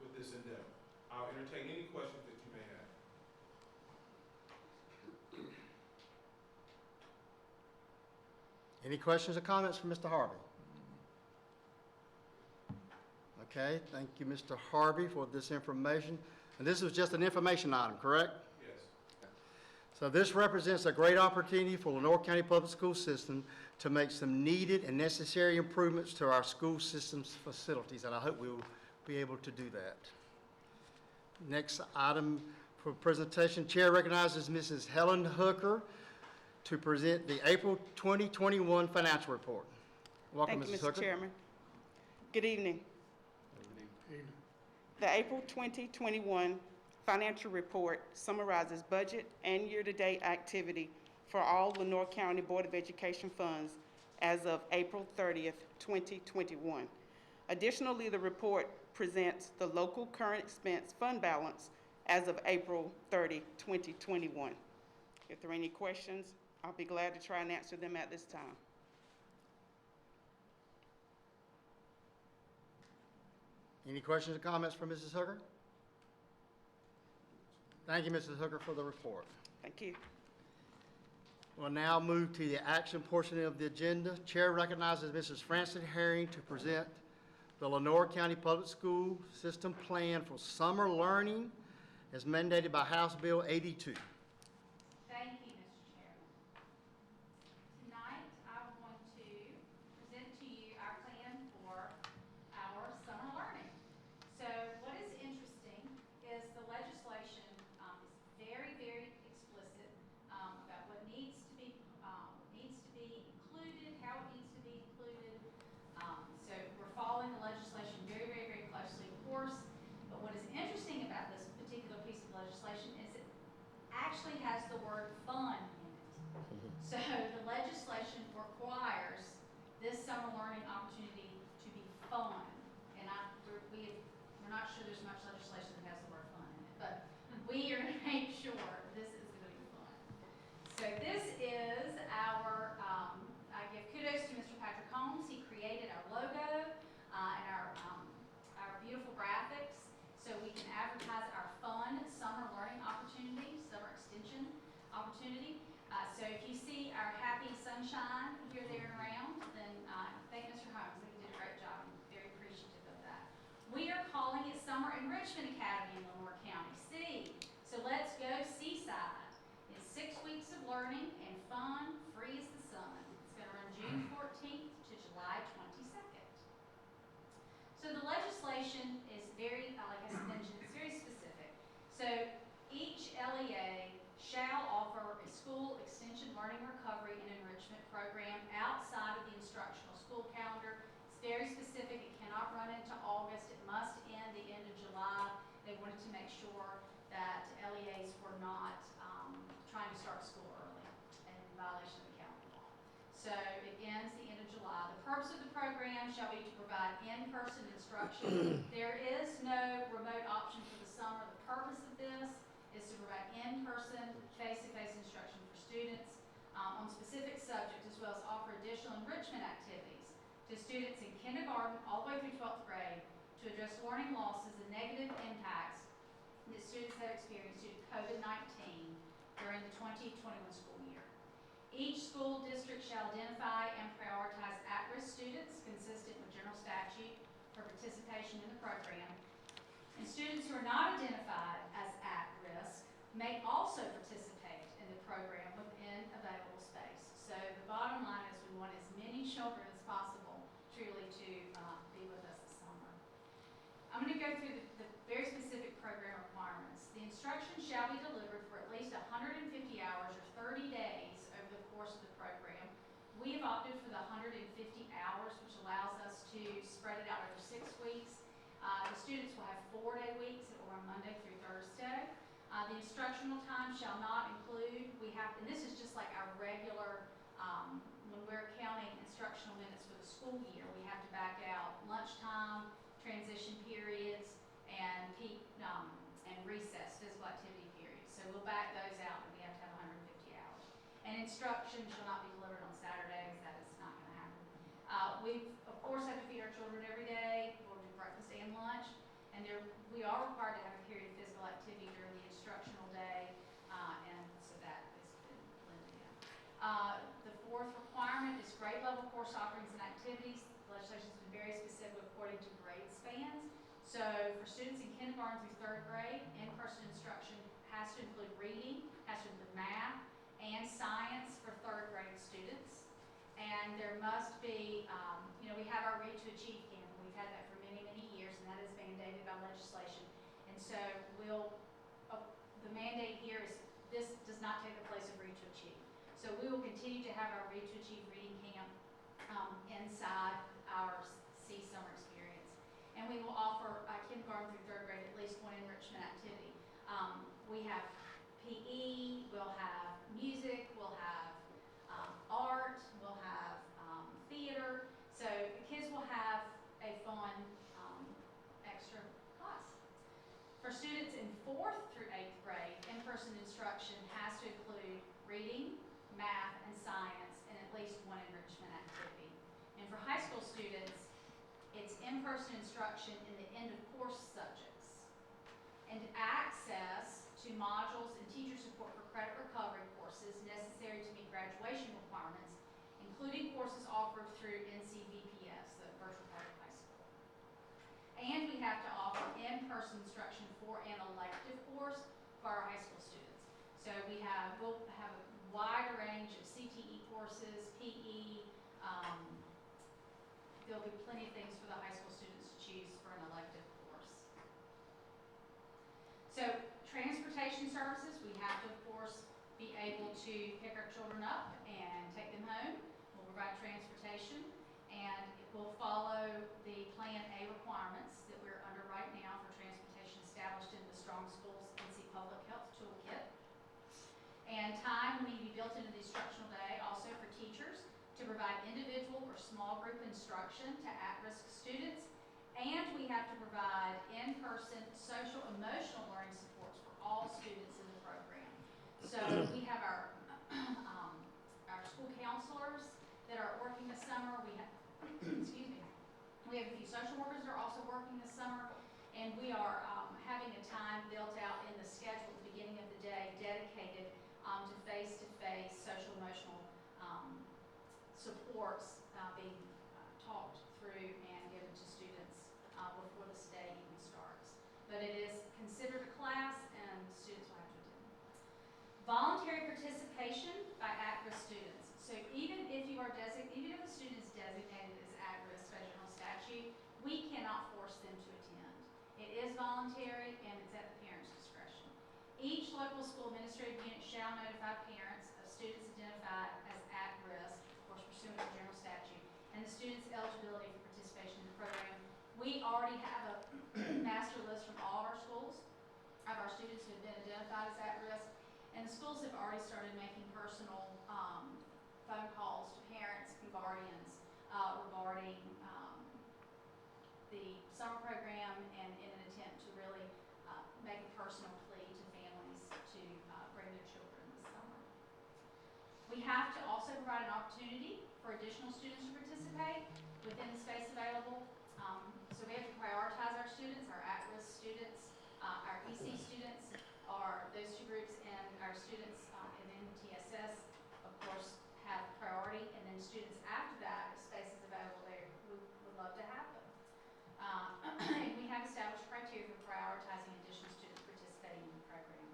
with this endeavor. I'll entertain any questions that you may have. Any questions or comments from Mr. Harvey? Okay, thank you, Mr. Harvey, for this information. And this was just an information item, correct? Yes. So this represents a great opportunity for Lenore County Public School System to make some needed and necessary improvements to our school system's facilities, and I hope we will be able to do that. Next item for presentation, Chair recognizes Mrs. Helen Hooker to present the April 2021 financial report. Welcome, Thank you, Mrs. Hooker. Mr. Chairman. Good evening. The April 2021 financial report summarizes budget and year-to-date activity for all Lenore County Board of Education funds as of April 30th, 2021. Additionally, the report presents the local current expense fund balance as of April 30, 2021. If there are any questions, I'll be glad to try and answer them at this time. Any questions or comments for Mrs. Hooker? Thank you, Mrs. Hooker, for the report. Thank you. We'll now move to the action portion of the agenda. Chair recognizes Mrs. Frances Herring to present the Lenore County Public School System Plan for Summer Learning as mandated by House Bill 82. Thank you, Mr. Chairman. Tonight, I want to present to you our plan for our summer learning. So what is interesting is the legislation is very, very explicit about what needs to be included, how it needs to be included. So we're following the legislation very, very, very closely, of course. But what is interesting about this particular piece of legislation is it actually has the word fun in it. So the legislation requires this summer learning opportunity to be fun. And we're not sure there's much legislation that has the word fun in it, but we are going to make sure this is going to be fun. So this is our, I give kudos to Mr. Patrick Holmes. He created our logo and our beautiful graphics so we can advertise our fun summer learning opportunity, summer extension opportunity. So if you see our happy sunshine here, there, and around, then thank Mr. Holmes. He did a great job. I'm very appreciative of that. We are calling it Summer Enrichment Academy in Lenore County. So let's go Seaside. It's 6 weeks of learning and fun, free as the sun. It's going to run June 14th to July 22nd. So the legislation is very, like I mentioned, it's very specific. So each LEA shall offer a school extension learning recovery and enrichment program outside of the instructional school calendar. It's very specific. It cannot run into August. It must end the end of July. They wanted to make sure that LEAs were not trying to start school early and in violation of the calendar law. So it ends the end of July. The purpose of the program shall be to provide in-person instruction. There is no remote option for the summer. The purpose of this is to provide in-person, face-to-face instruction for students on specific subjects, as well as offer additional enrichment activities to students in kindergarten all the way through 12th grade to address learning losses and negative impacts that students have experienced due to COVID-19 during the 2021 school year. Each school district shall identify and prioritize at-risk students consistent with general statute for participation in the program. And students who are not identified as at risk may also participate in the program within available space. So the bottom line is we want as many children as possible truly to be with us this summer. I'm going to go through the very specific program requirements. The instruction shall be delivered for at least 150 hours or 30 days over the course of the program. We have opted for the 150 hours, which allows us to spread it out over 6 weeks. The students will have 4-day weeks that will run Monday through Thursday. The instructional time shall not include, and this is just like our regular, when we're counting instructional minutes for the school year, we have to back out lunchtime, transition periods, and peak and recess, physical activity periods. So we'll back those out, and we have to have 150 hours. And instruction shall not be delivered on Saturdays. That is not going to happen. We, of course, have to feed our children every day. We'll do breakfast and lunch. And we are required to have a period of physical activity during the instructional day, and so that has been blended in. The fourth requirement is grade level course offerings and activities. The legislation has been very specific according to grade spans. So for students in kindergarten through 3rd grade, in-person instruction has to include reading, has to include math, and science for 3rd grade students. And there must be, we have our Read to Achieve campaign. We've had that for many, many years, and that is mandated by legislation. And so the mandate here is this does not take the place of Read to Achieve. So we will continue to have our Read to Achieve reading camp inside our C Summer experience. And we will offer kindergarten through 3rd grade at least one enrichment activity. We have PE, we'll have music, we'll have art, we'll have theater. So the kids will have a fun For students in 4th through 8th grade, in-person instruction has to include reading, math, and science, and at least one enrichment activity. And for high school students, it's in-person instruction in the end-of-course subjects, and access to modules and teacher support for credit recovery courses necessary to meet graduation requirements, including courses offered through NCVPS, the virtual part of high school. And we have to offer in-person instruction for an elective course for our high school students. So we'll have a wide range of CTE courses, PE. There'll be plenty of things for the high school students to choose for an elective course. So transportation services, we have to, of course, be able to pick our children up and take them home. We'll provide transportation, and it will follow the Plan A requirements that we're under right now for transportation established in the Strong Schools NC Public Health Toolkit. And time will need to be built into the instructional day also for teachers to provide individual or small group instruction to at-risk students. And we have to provide in-person social emotional learning supports for all students in the program. So we have our school counselors that are working this summer. We have, excuse me, we have a few social workers that are also working this summer, and we are having a time built out in the schedule at the beginning of the day dedicated to face-to-face social emotional supports being talked through and given to students before the day even starts. But it is considered a class, and students will have to attend. Voluntary participation by at-risk students. So even if you are even if a student is designated as at-risk by general statute, we cannot force them to attend. It is voluntary, and it's at the parent's discretion. Each local school administrative unit shall notify parents of students identified as at-risk, of course pursuant to general statute, and the student's eligibility for participation in the program. We already have a master list from all of our schools of our students who have been identified as at-risk, and the schools have already started making personal phone calls to parents and guardians regarding the summer program, and in an attempt to really make a personal plea to families to bring their children this summer. We have to also provide an opportunity for additional students to participate within the space available. So we have to prioritize our students, our at-risk students, our EC students are those two groups, and our students in MTSS, of course, have priority, and then students after that, if space is available there, we would love to have them. And we have established criteria for prioritizing additional students participating in the program.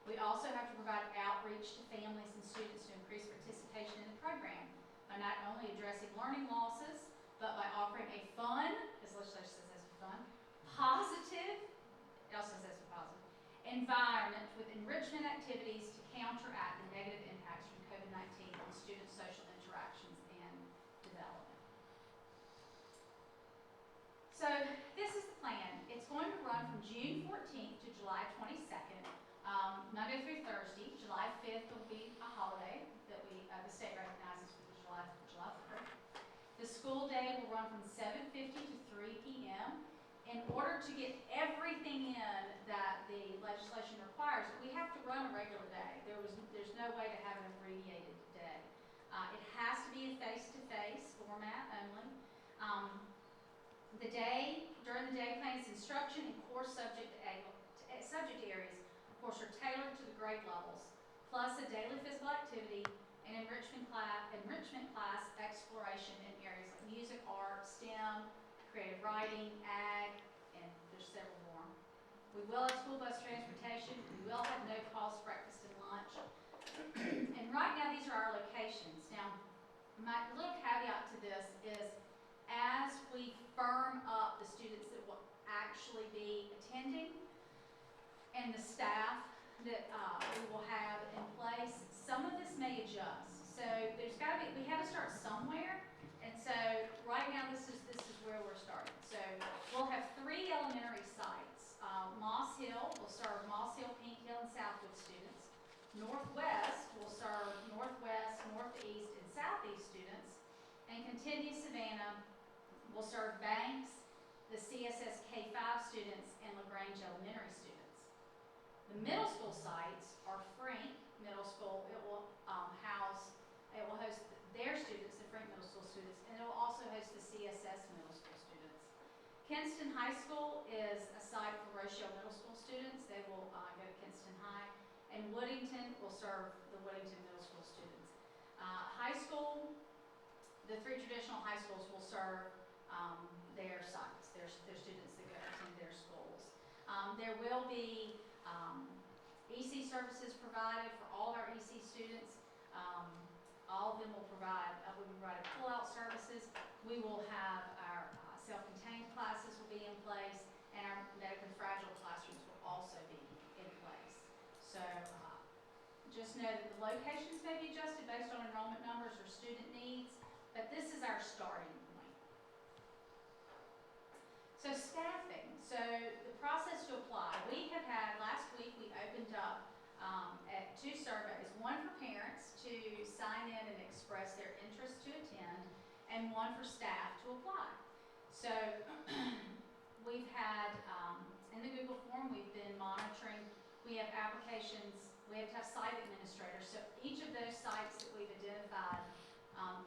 We also have to provide outreach to families and students to increase participation in the program by not only addressing learning losses, but by offering a fun, this legislation says fun, positive, it also says positive, environment with enrichment activities to counteract the negative impacts from COVID-19 on student social interactions and development. So this is the plan. It's going to run from June 14th to July 22nd, Monday through Thursday. July 5th will be a holiday that the state recognizes for the July 4th. The school day will run from 7:50 to 3 p.m. In order to get everything in that the legislation requires, we have to run a regular day. There's no way to have an abbreviated day. It has to be a face-to-face format only. During the day plans, instruction and course subject areas, of course, are tailored to the grade levels, plus a daily physical activity and enrichment class exploration in areas like music, art, STEM, creative writing, ag, and there's several more. We will have school bus transportation. We will have no-cost breakfast and lunch. And right now, these are our locations. Now, my little caveat to this is, as we firm up the students that will actually be attending and the staff that we will have in place, some of this may adjust. So we have to start somewhere. And so right now, this is where we're starting. So we'll have 3 elementary sites. Moss Hill will serve Moss Hill, Pink Hill, and Southwood students. Northwest will serve Northwest, Northeast, and Southeast students. And Contiguous Savannah will serve Banks, the CSS K-5 students and LaGrange Elementary students. The middle school sites are Frank Middle School. It will host their students, the Frank Middle School students, and it will also host the CSS Middle School students. Kinston High School is a site for Rochelle Middle School students. They will go to Kinston High. And Woodington will serve the Woodington Middle School students. High school, the three traditional high schools will serve their sites, their students that go attend their schools. There will be EC services provided for all of our EC students. All of them will provide, we will provide pull-out services. We will have our self-contained classes will be in place, and our medically fragile classrooms will also be in place. So just know that the locations may be adjusted based on enrollment numbers or student needs, but this is our starting point. So staffing. So the process to apply. We have had, last week we opened up at 2 surveys, one for parents to sign in and express their interest to attend, and one for staff to apply. So we've had, in the Google form, we've been monitoring. We have applications, we have to have site administrators. So each of those sites that we've identified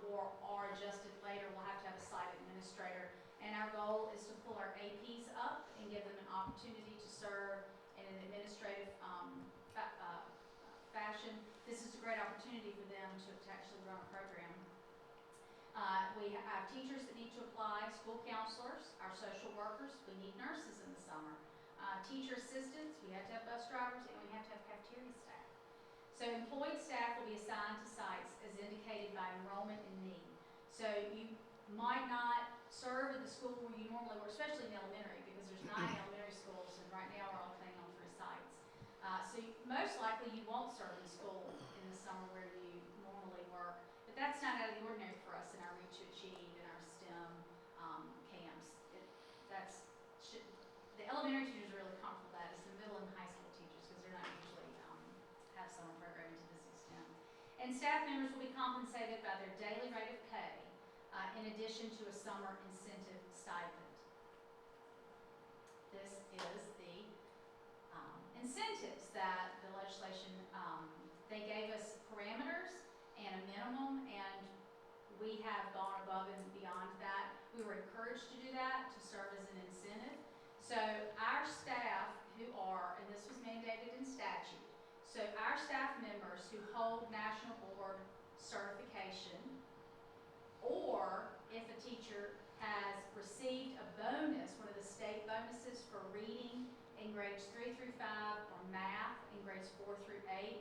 or are adjusted later will have to have a site administrator. And our goal is to pull our APs up and give them an opportunity to serve in an administrative fashion. This is a great opportunity for them to actually run a program. We have teachers that need to apply, school counselors, our social workers. We need nurses in the summer. Teacher assistants, we have to have bus drivers, and we have to have cafeteria staff. So employed staff will be assigned to sites as indicated by enrollment and need. So you might not serve at the school where you normally work, especially in elementary, because there's 9 elementary schools, and right now we're only planning on 3 sites. So most likely you won't serve in school in the summer where you normally work, but that's not out of the ordinary for us in our Reach to Achieve and our STEM camps. The elementary teachers are really comfortable with that. It's the middle and high school teachers, because they're not usually have summer programming to this extent. And staff members will be compensated by their daily rate of pay in addition to a summer incentive stipend. This is the incentives that the legislation, they gave us parameters and a minimum, and we have gone above and beyond that. We were encouraged to do that, to serve as an incentive. So our staff who are, and this was mandated in statute, so our staff members who hold national board certification, or if a teacher has received a bonus, one of the state bonuses for reading in grades 3 through 5 or math in grades 4 through 8,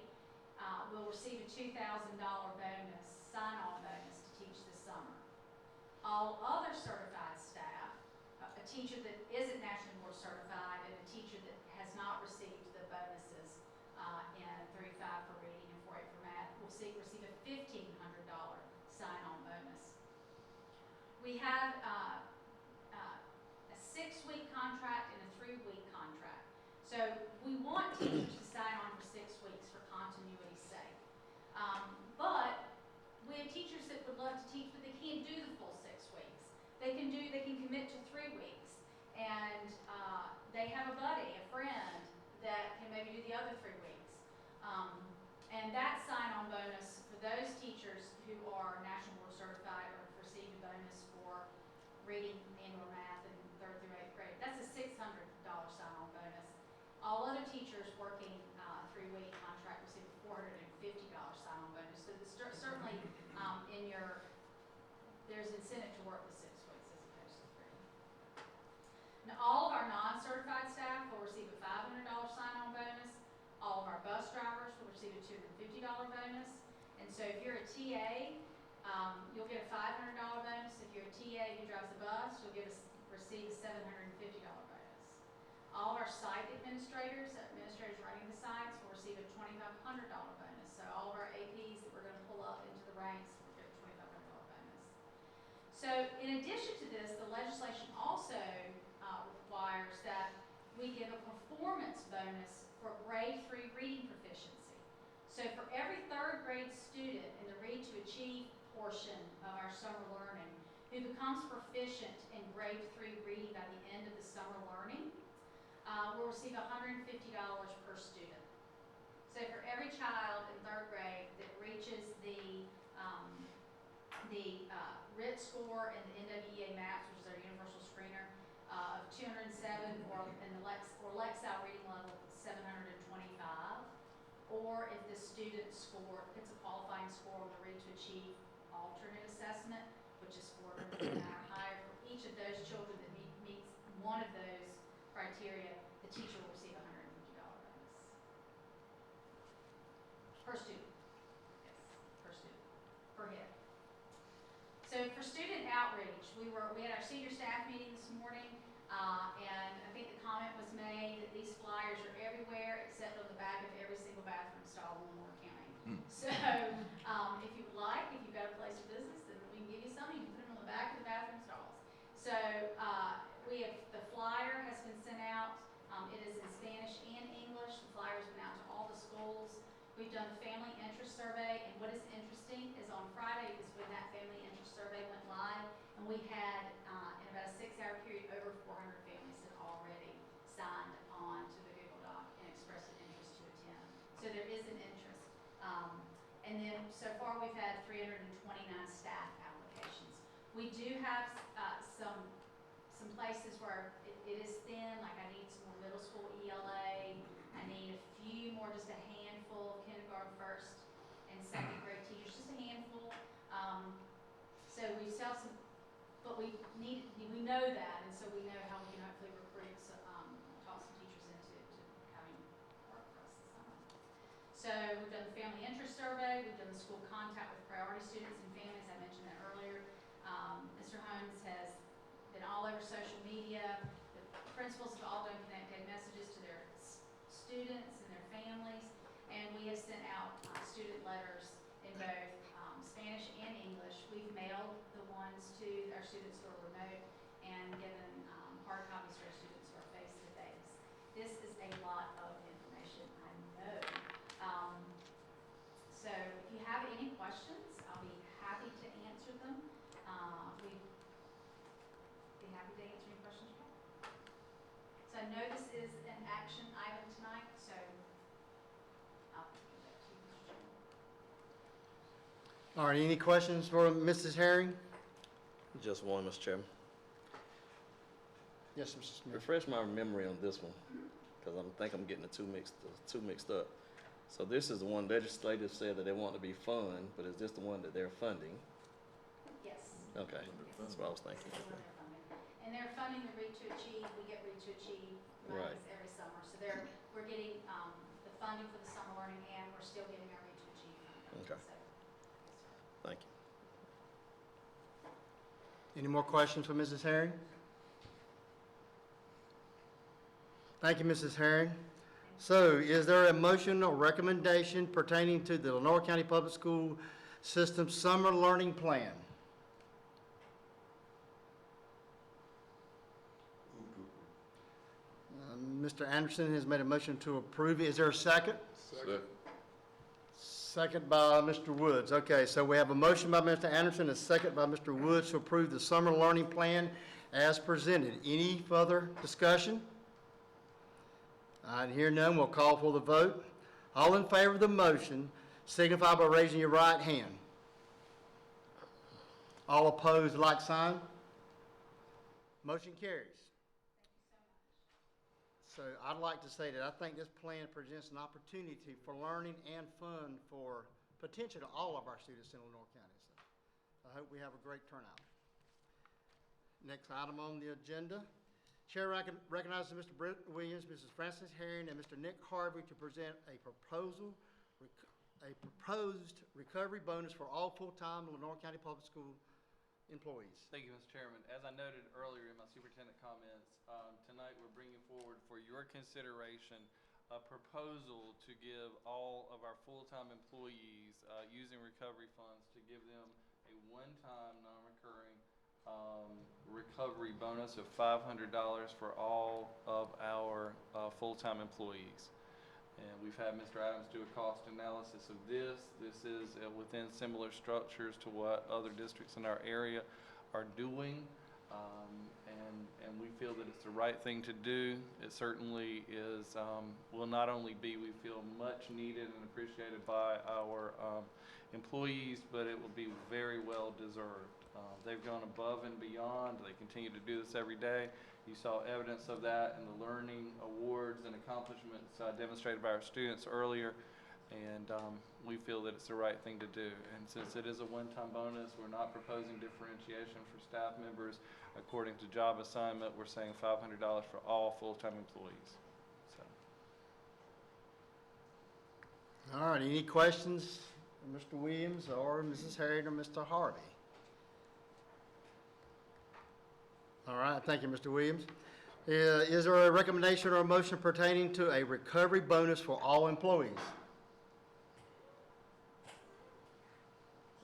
will receive a $2,000 bonus, sign-on bonus to teach this summer. All other certified staff, a teacher that isn't nationally board certified and a teacher that has not received the bonuses in 3 5 for reading and 4 8 for math, will receive a $1,500 sign-on bonus. We have a 6-week contract and a 3-week contract. So we want teachers to sign on for 6 weeks for continuity's sake. But we have teachers that would love to teach, but they can't do the full 6 weeks. They can commit to 3 weeks, and they have a buddy, a friend, that can maybe do the other 3 weeks. And that sign-on bonus for those teachers who are national board certified or have received a bonus for reading and/or math in 3rd through 8th grade, that's a $600 sign-on bonus. All other teachers working 3-week contract receive a $450 sign-on bonus. So certainly there's incentive to work the 6 weeks as opposed to 3. Now, all of our non-certified staff will receive a $500 sign-on bonus. All of our bus drivers will receive a $250 bonus. And so if you're a TA, you'll get a $500 bonus. If you're a TA who drives a bus, you'll receive a $750 bonus. All of our site administrators running the sites, will receive a $2,500 bonus. So all of our APs that we're going to pull up into the ranks will get a $2,500 bonus. So in addition to this, the legislation also requires that we give a performance bonus for grade 3 reading proficiency. So for every 3rd grade student in the Read to Achieve portion of our summer learning who becomes proficient in grade 3 reading by the end of the summer learning will receive $150 per student. So for every child in 3rd grade that reaches the RIT score and the NWEA MAPS, which is our universal screener, of 207, or in the Lexile reading level of 725, or if the student score gets a qualifying score on the Read to Achieve alternate assessment, which is 400 or higher, for each of those children that meets one of those criteria, the teacher will receive a $150 bonus. Per student. Yes, per student, per head. So for student outreach, we had our senior staff meeting this morning, and I think the comment was made that these flyers are everywhere except on the back of every single bathroom stall in Lenore County. So if you would like, if you've got a place of business, then we can give you some. You can put them on the back of the bathroom stalls. So the flyer has been sent out. It is in Spanish and English. The flyer has been out to all the schools. We've done the family interest survey, and what is interesting is on Friday is when that family interest survey went live, and we had, in about a 6-hour period, over 400 families had already signed on to the Google Doc and expressed an interest to attend. So there is an interest. And then so far we've had 329 staff applications. We do have some places where it is thin, like I need some more middle school ELA, I need a few more, just a handful of kindergarten, 1st and 2nd grade teachers, just a handful. So we still have some, but we know that, and so we know how we can hopefully recruit, talk some teachers into having work for us this summer. So we've done the family interest survey, we've done the school contact with priority students and families, I mentioned that earlier. Mr. Holmes has been all over social media. The principals have all done connected messages to their students and their families, and we have sent out student letters in both Spanish and English. We've mailed the ones to our students who are remote and given hard copies to our students who are face-to-face. This is a lot of information, I know. So if you have any questions, I'll be happy to answer them. We'd be happy to answer any questions you have. So I know this is an action item tonight, so I'll give that to you, Mr. Chairman. All right, any questions for Mrs. Herring? Just one, Mr. Chairman. Yes, Mr. Smith. Refresh my memory on this one, because I think I'm getting the two mixed up. So this is the one legislative said that they want to be fun, but is this the one that they're funding? Yes. Okay, that's what I was thinking. This is what they're funding. And they're funding the Read to Achieve. We get Read to Achieve Right. monies every summer. So we're getting the funding for the summer learning, and we're still getting our Read to Achieve funding. Okay. So, Thank you. Any more questions for Mrs. Herring? Thank you, Mrs. Herring. So is there a motion or recommendation pertaining to the Lenore County Public School System Summer Learning Plan? Mr. Anderson has made a motion to approve. Is there a second? Second. Second by Mr. Woods. Okay, so we have a motion by Mr. Anderson, a second by Mr. Woods to approve the summer learning plan as presented. Any further discussion? I hear none. We'll call for the vote. All in favor of the motion signify by raising your right hand. All opposed, like sign. Motion carries. So I'd like to say that I think this plan presents an opportunity for learning and fun for potentially all of our students in Lenore County. So I hope we have a great turnout. Next item on the agenda. Chair recognizes Mr. Brent Williams, Mrs. Frances Herring, and Mr. Nick Harvey to present a proposed recovery bonus for all full-time Lenore County Public School employees. Thank you, Mr. Chairman. As I noted earlier in my superintendent comments, tonight we're bringing forward for your consideration a proposal to give all of our full-time employees using recovery funds to give them a one-time non-recurring recovery bonus of $500 for all of our full-time employees. And we've had Mr. Adams do a cost analysis of this. This is within similar structures to what other districts in our area are doing, and we feel that it's the right thing to do. It certainly is, will not only be, we feel, much needed and appreciated by our employees, but it will be very well deserved. They've gone above and beyond. They continue to do this every day. You saw evidence of that in the learning awards and accomplishments demonstrated by our students earlier, and we feel that it's the right thing to do. And since it is a one-time bonus, we're not proposing differentiation for staff members. According to job assignment, we're saying $500 for all full-time employees. So. All right, any questions for Mr. Williams or Mrs. Harriet or Mr. Harvey? All right, thank you, Mr. Williams. Is there a recommendation or a motion pertaining to a recovery bonus for all employees?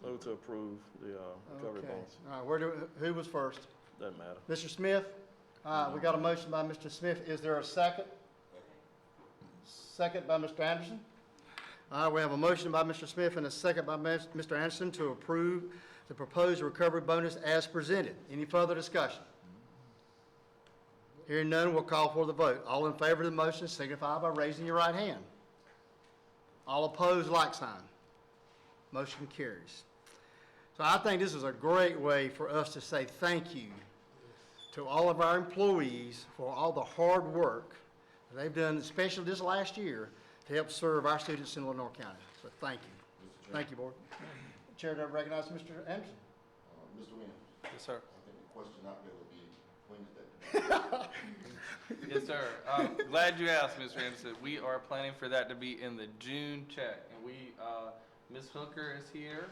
Move to approve the recovery Okay. bonus. All right, who was first? Doesn't matter. Mr. Smith? We got a motion by Mr. Smith. Is there a second? Second by Mr. Anderson. All right, we have a motion by Mr. Smith and a second by Mr. Anderson to approve the proposed recovery bonus as presented. Any further discussion? Hearing none, we'll call for the vote. All in favor of the motion signify by raising your right hand. All opposed, like sign. Motion carries. So I think this is a great way for us to say thank you to all of our employees for all the hard work that they've done, especially this last year, to help serve our students in Lenore County. So thank you. Thank you, Board. Chair, to recognize Mr. Anderson. Mr. Williams, Yes, sir. I think the question out there would be, when is that? Yes, sir. Glad you asked, Mr. Anderson. We are planning for that to be in the June check, and we, Ms. Hooker is here.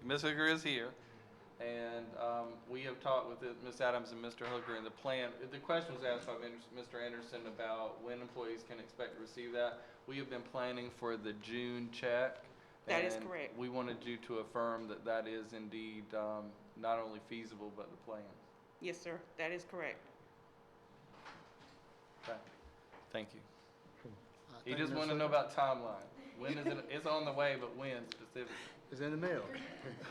Ms. Hooker is here, and we have talked with Ms. Adams and Mr. Hooker, and the plan. The question was asked by Mr. Anderson about when employees can expect to receive that. We have been planning for the June check. That is and correct. we wanted you to affirm that that is indeed not only feasible but the plan. Yes, sir, that is correct. Okay. Thank you. He Thank just you, wanted to Mr. know about timeline. When is it? It's on the way, but when specifically? It's in the mail.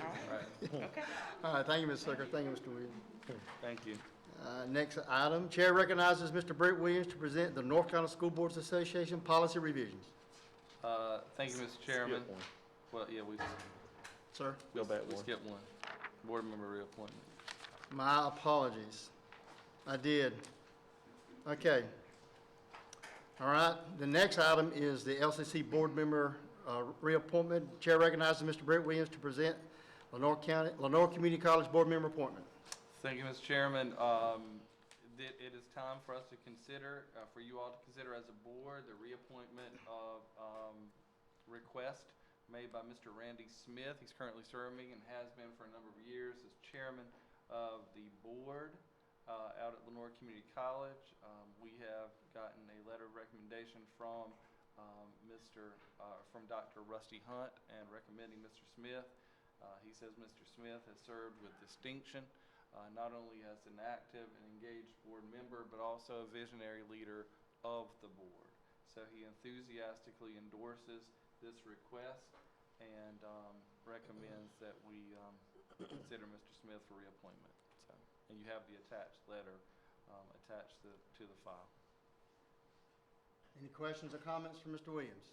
All Right. right, okay. All right, thank you, Ms. Hooker. Thank you, Mr. Williams. Thank you. Next item, Chair recognizes Mr. Brett Williams to present the North Carolina School Boards Association policy revisions. Thank you, Mr. Chairman. Skip one. Well, yeah, Sir? Go back we one. skipped one. Board member reappointment. My apologies. I did. Okay. All right, the next item is the LCC Board Member reappointment. Chair recognizes Mr. Brett Williams to present Lenore Community College Board Member appointment. Thank you, Mr. Chairman. It is time for us to consider, for you all to consider as a board, the reappointment of request made by Mr. Randy Smith. He's currently serving and has been for a number of years as chairman of the board out at Lenore Community College. We have gotten a letter of recommendation from from Dr. Rusty Hunt and recommending Mr. Smith. He says Mr. Smith has served with distinction, not only as an active and engaged board member, but also a visionary leader of the board. So he enthusiastically endorses this request and recommends that we consider Mr. Smith for reappointment. So, and you have the attached letter attached to the file. Any questions or comments from Mr. Williams?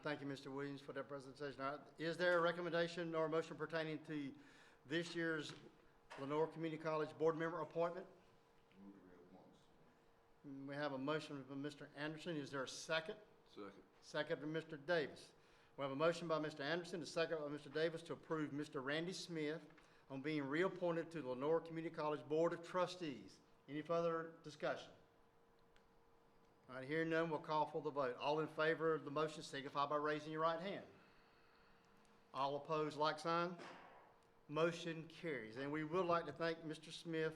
Thank you, Mr. Williams, for that presentation. All right, is there a recommendation or a motion pertaining to this year's Lenore Community College Board Member appointment? Move the reappointments. We have a motion from Mr. Anderson. Is there a second? Second. Second from Mr. Davis. We have a motion by Mr. Anderson, a second by Mr. Davis to approve Mr. Randy Smith on being reappointed to the Lenore Community College Board of Trustees. Any further discussion? All right, hearing none, we'll call for the vote. All in favor of the motion signify by raising your right hand. All opposed, like sign. Motion carries. And we would like to thank Mr. Smith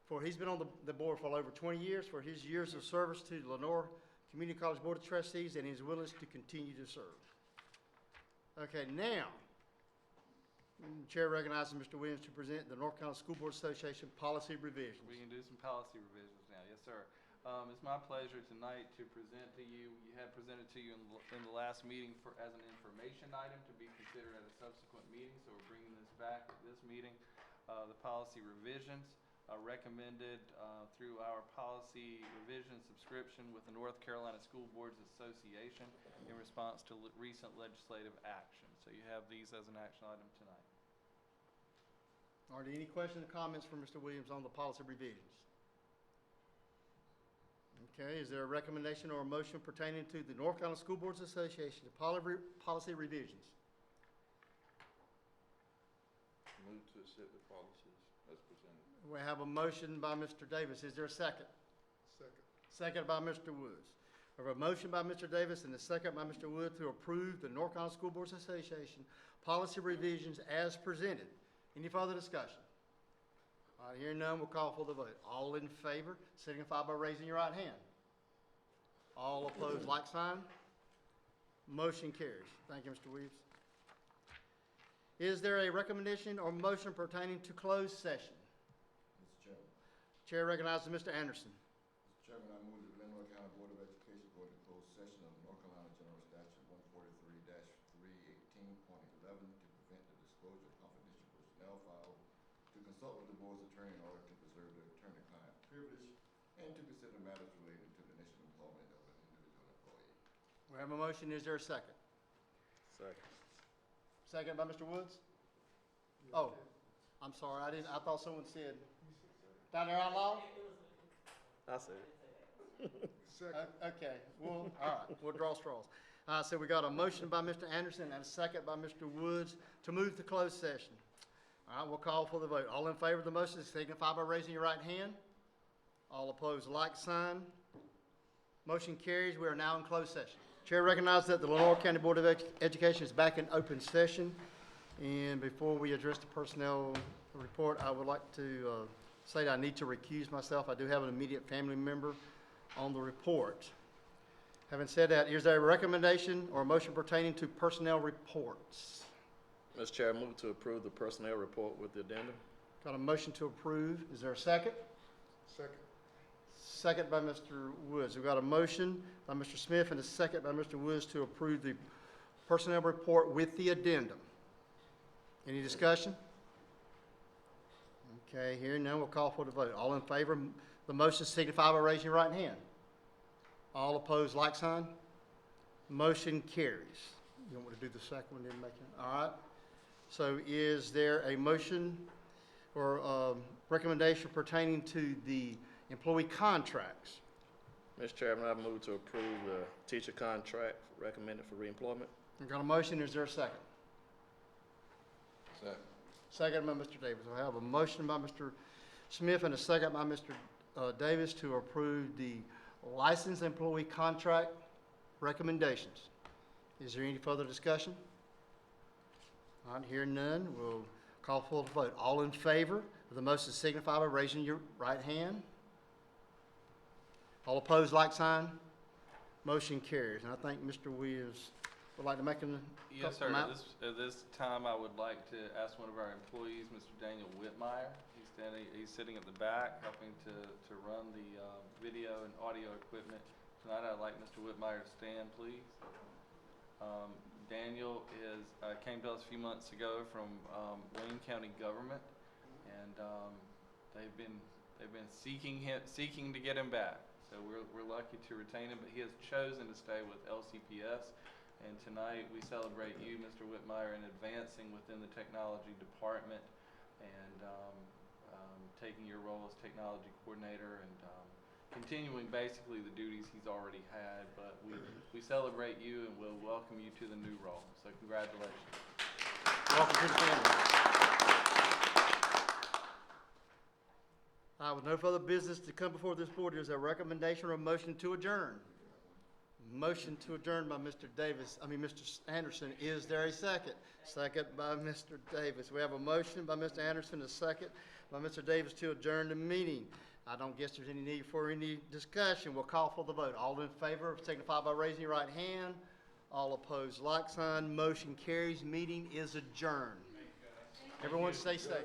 for, he's been on the board for over 20 years, for his years of service to the Lenore Community College Board of Trustees and his willingness to continue to serve. Okay, now, the Chair recognizes Mr. Williams to present the North Carolina School Board Association policy revisions. We can do some policy revisions now. Yes, sir. It's my pleasure tonight to present to you, you had presented to you in the last meeting as an information item to be considered at a subsequent meeting, so we're bringing this back at this meeting. The policy revisions are recommended through our policy revision subscription with the North Carolina School Boards Association in response to recent legislative action. So you have these as an action item tonight. Are there any questions or comments from Mr. Williams on the policy revisions? Okay, is there a recommendation or a motion pertaining to the North Carolina School Boards Association policy revisions? Move to accept the policies as presented. We have a motion by Mr. Davis. Is there a second? Second. Second by Mr. Woods. We have a motion by Mr. Davis and a second by Mr. Wood to approve the North Carolina School Boards Association policy revisions as presented. Any further discussion? All right, hearing none, we'll call for the vote. All in favor, signify by raising your right hand. All opposed, like sign. Motion carries. Thank you, Mr. Williams. Is there a recommendation or motion pertaining to closed session? Mr. Chairman. Chair recognizes Mr. Anderson. Mr. Chairman, I move that the Glenroy County Board of Education go into closed session of North Carolina General Statute 143-318.11 to prevent the disclosure of confidential personnel files, to consult with the board's attorney in order to preserve the attorney-client privilege, and to consider matters related to the initial employment of an individual employee. We have a motion. Is there a second? Second. Second by Mr. Woods? Oh, I'm sorry. I thought someone said. Down there out loud? I said it. Okay, well, all right, we'll draw straws. So we got a motion by Mr. Anderson and a second by Mr. Woods to move to closed session. All right, we'll call for the vote. All in favor of the motion signify by raising your right hand. All opposed, like sign. Motion carries. We are now in closed session. Chair recognizes that the Lenore County Board of Education is back in open session. And before we address the personnel report, I would like to say that I need to recuse myself. I do have an immediate family member on the report. Having said that, is there a recommendation or a motion pertaining to personnel reports? Mr. Chair, I move to approve the personnel report with the addendum. Got a motion to approve. Is there a second? Second. Second by Mr. Woods. We've got a motion by Mr. Smith and a second by Mr. Woods to approve the personnel report with the addendum. Any discussion? Okay, hearing none, we'll call for the vote. All in favor of the motion signify by raising your right hand. All opposed, like sign. Motion carries. You want me to do the second one, then make it? All right. So is there a motion or recommendation pertaining to the employee contracts? Mr. Chairman, I move to approve the teacher contract recommended for reemployment. I've got a motion. Is there a second? Second. Second by Mr. Davis. I have a motion by Mr. Smith and a second by Mr. Davis to approve the licensed employee contract recommendations. Is there any further discussion? All right, hearing none, we'll call for the vote. All in favor of the motion signify by raising your right hand. All opposed, like sign. Motion carries. And I think Mr. Williams would like to make a Yes, sir. couple At this time, I would like to ask one of our employees, Mr. Daniel Whitmire. He's sitting at the back, helping to run the video and audio equipment. Tonight, I'd like Mr. Whitmire to stand, please. Daniel came to us a few months ago from Wayne County government, and they've been seeking to get him back. So we're lucky to retain him, but he has chosen to stay with LCPS. And tonight we celebrate you, Mr. Whitmire, in advancing within the technology department and taking your role as technology coordinator and continuing basically the duties he's already had. But we celebrate you and we'll welcome you to the new role. So congratulations. Welcome to the family. With no further business to come before this board, is there a recommendation or a motion to adjourn? Motion to adjourn by Mr. Anderson. Is there a second? Second by Mr. Davis. We have a motion by Mr. Anderson, a second by Mr. Davis to adjourn the meeting. I don't guess there's any need for any discussion. We'll call for the vote. All in favor signify by raising your right hand. All opposed, like sign. Motion carries. Meeting is adjourned. Everyone stay safe.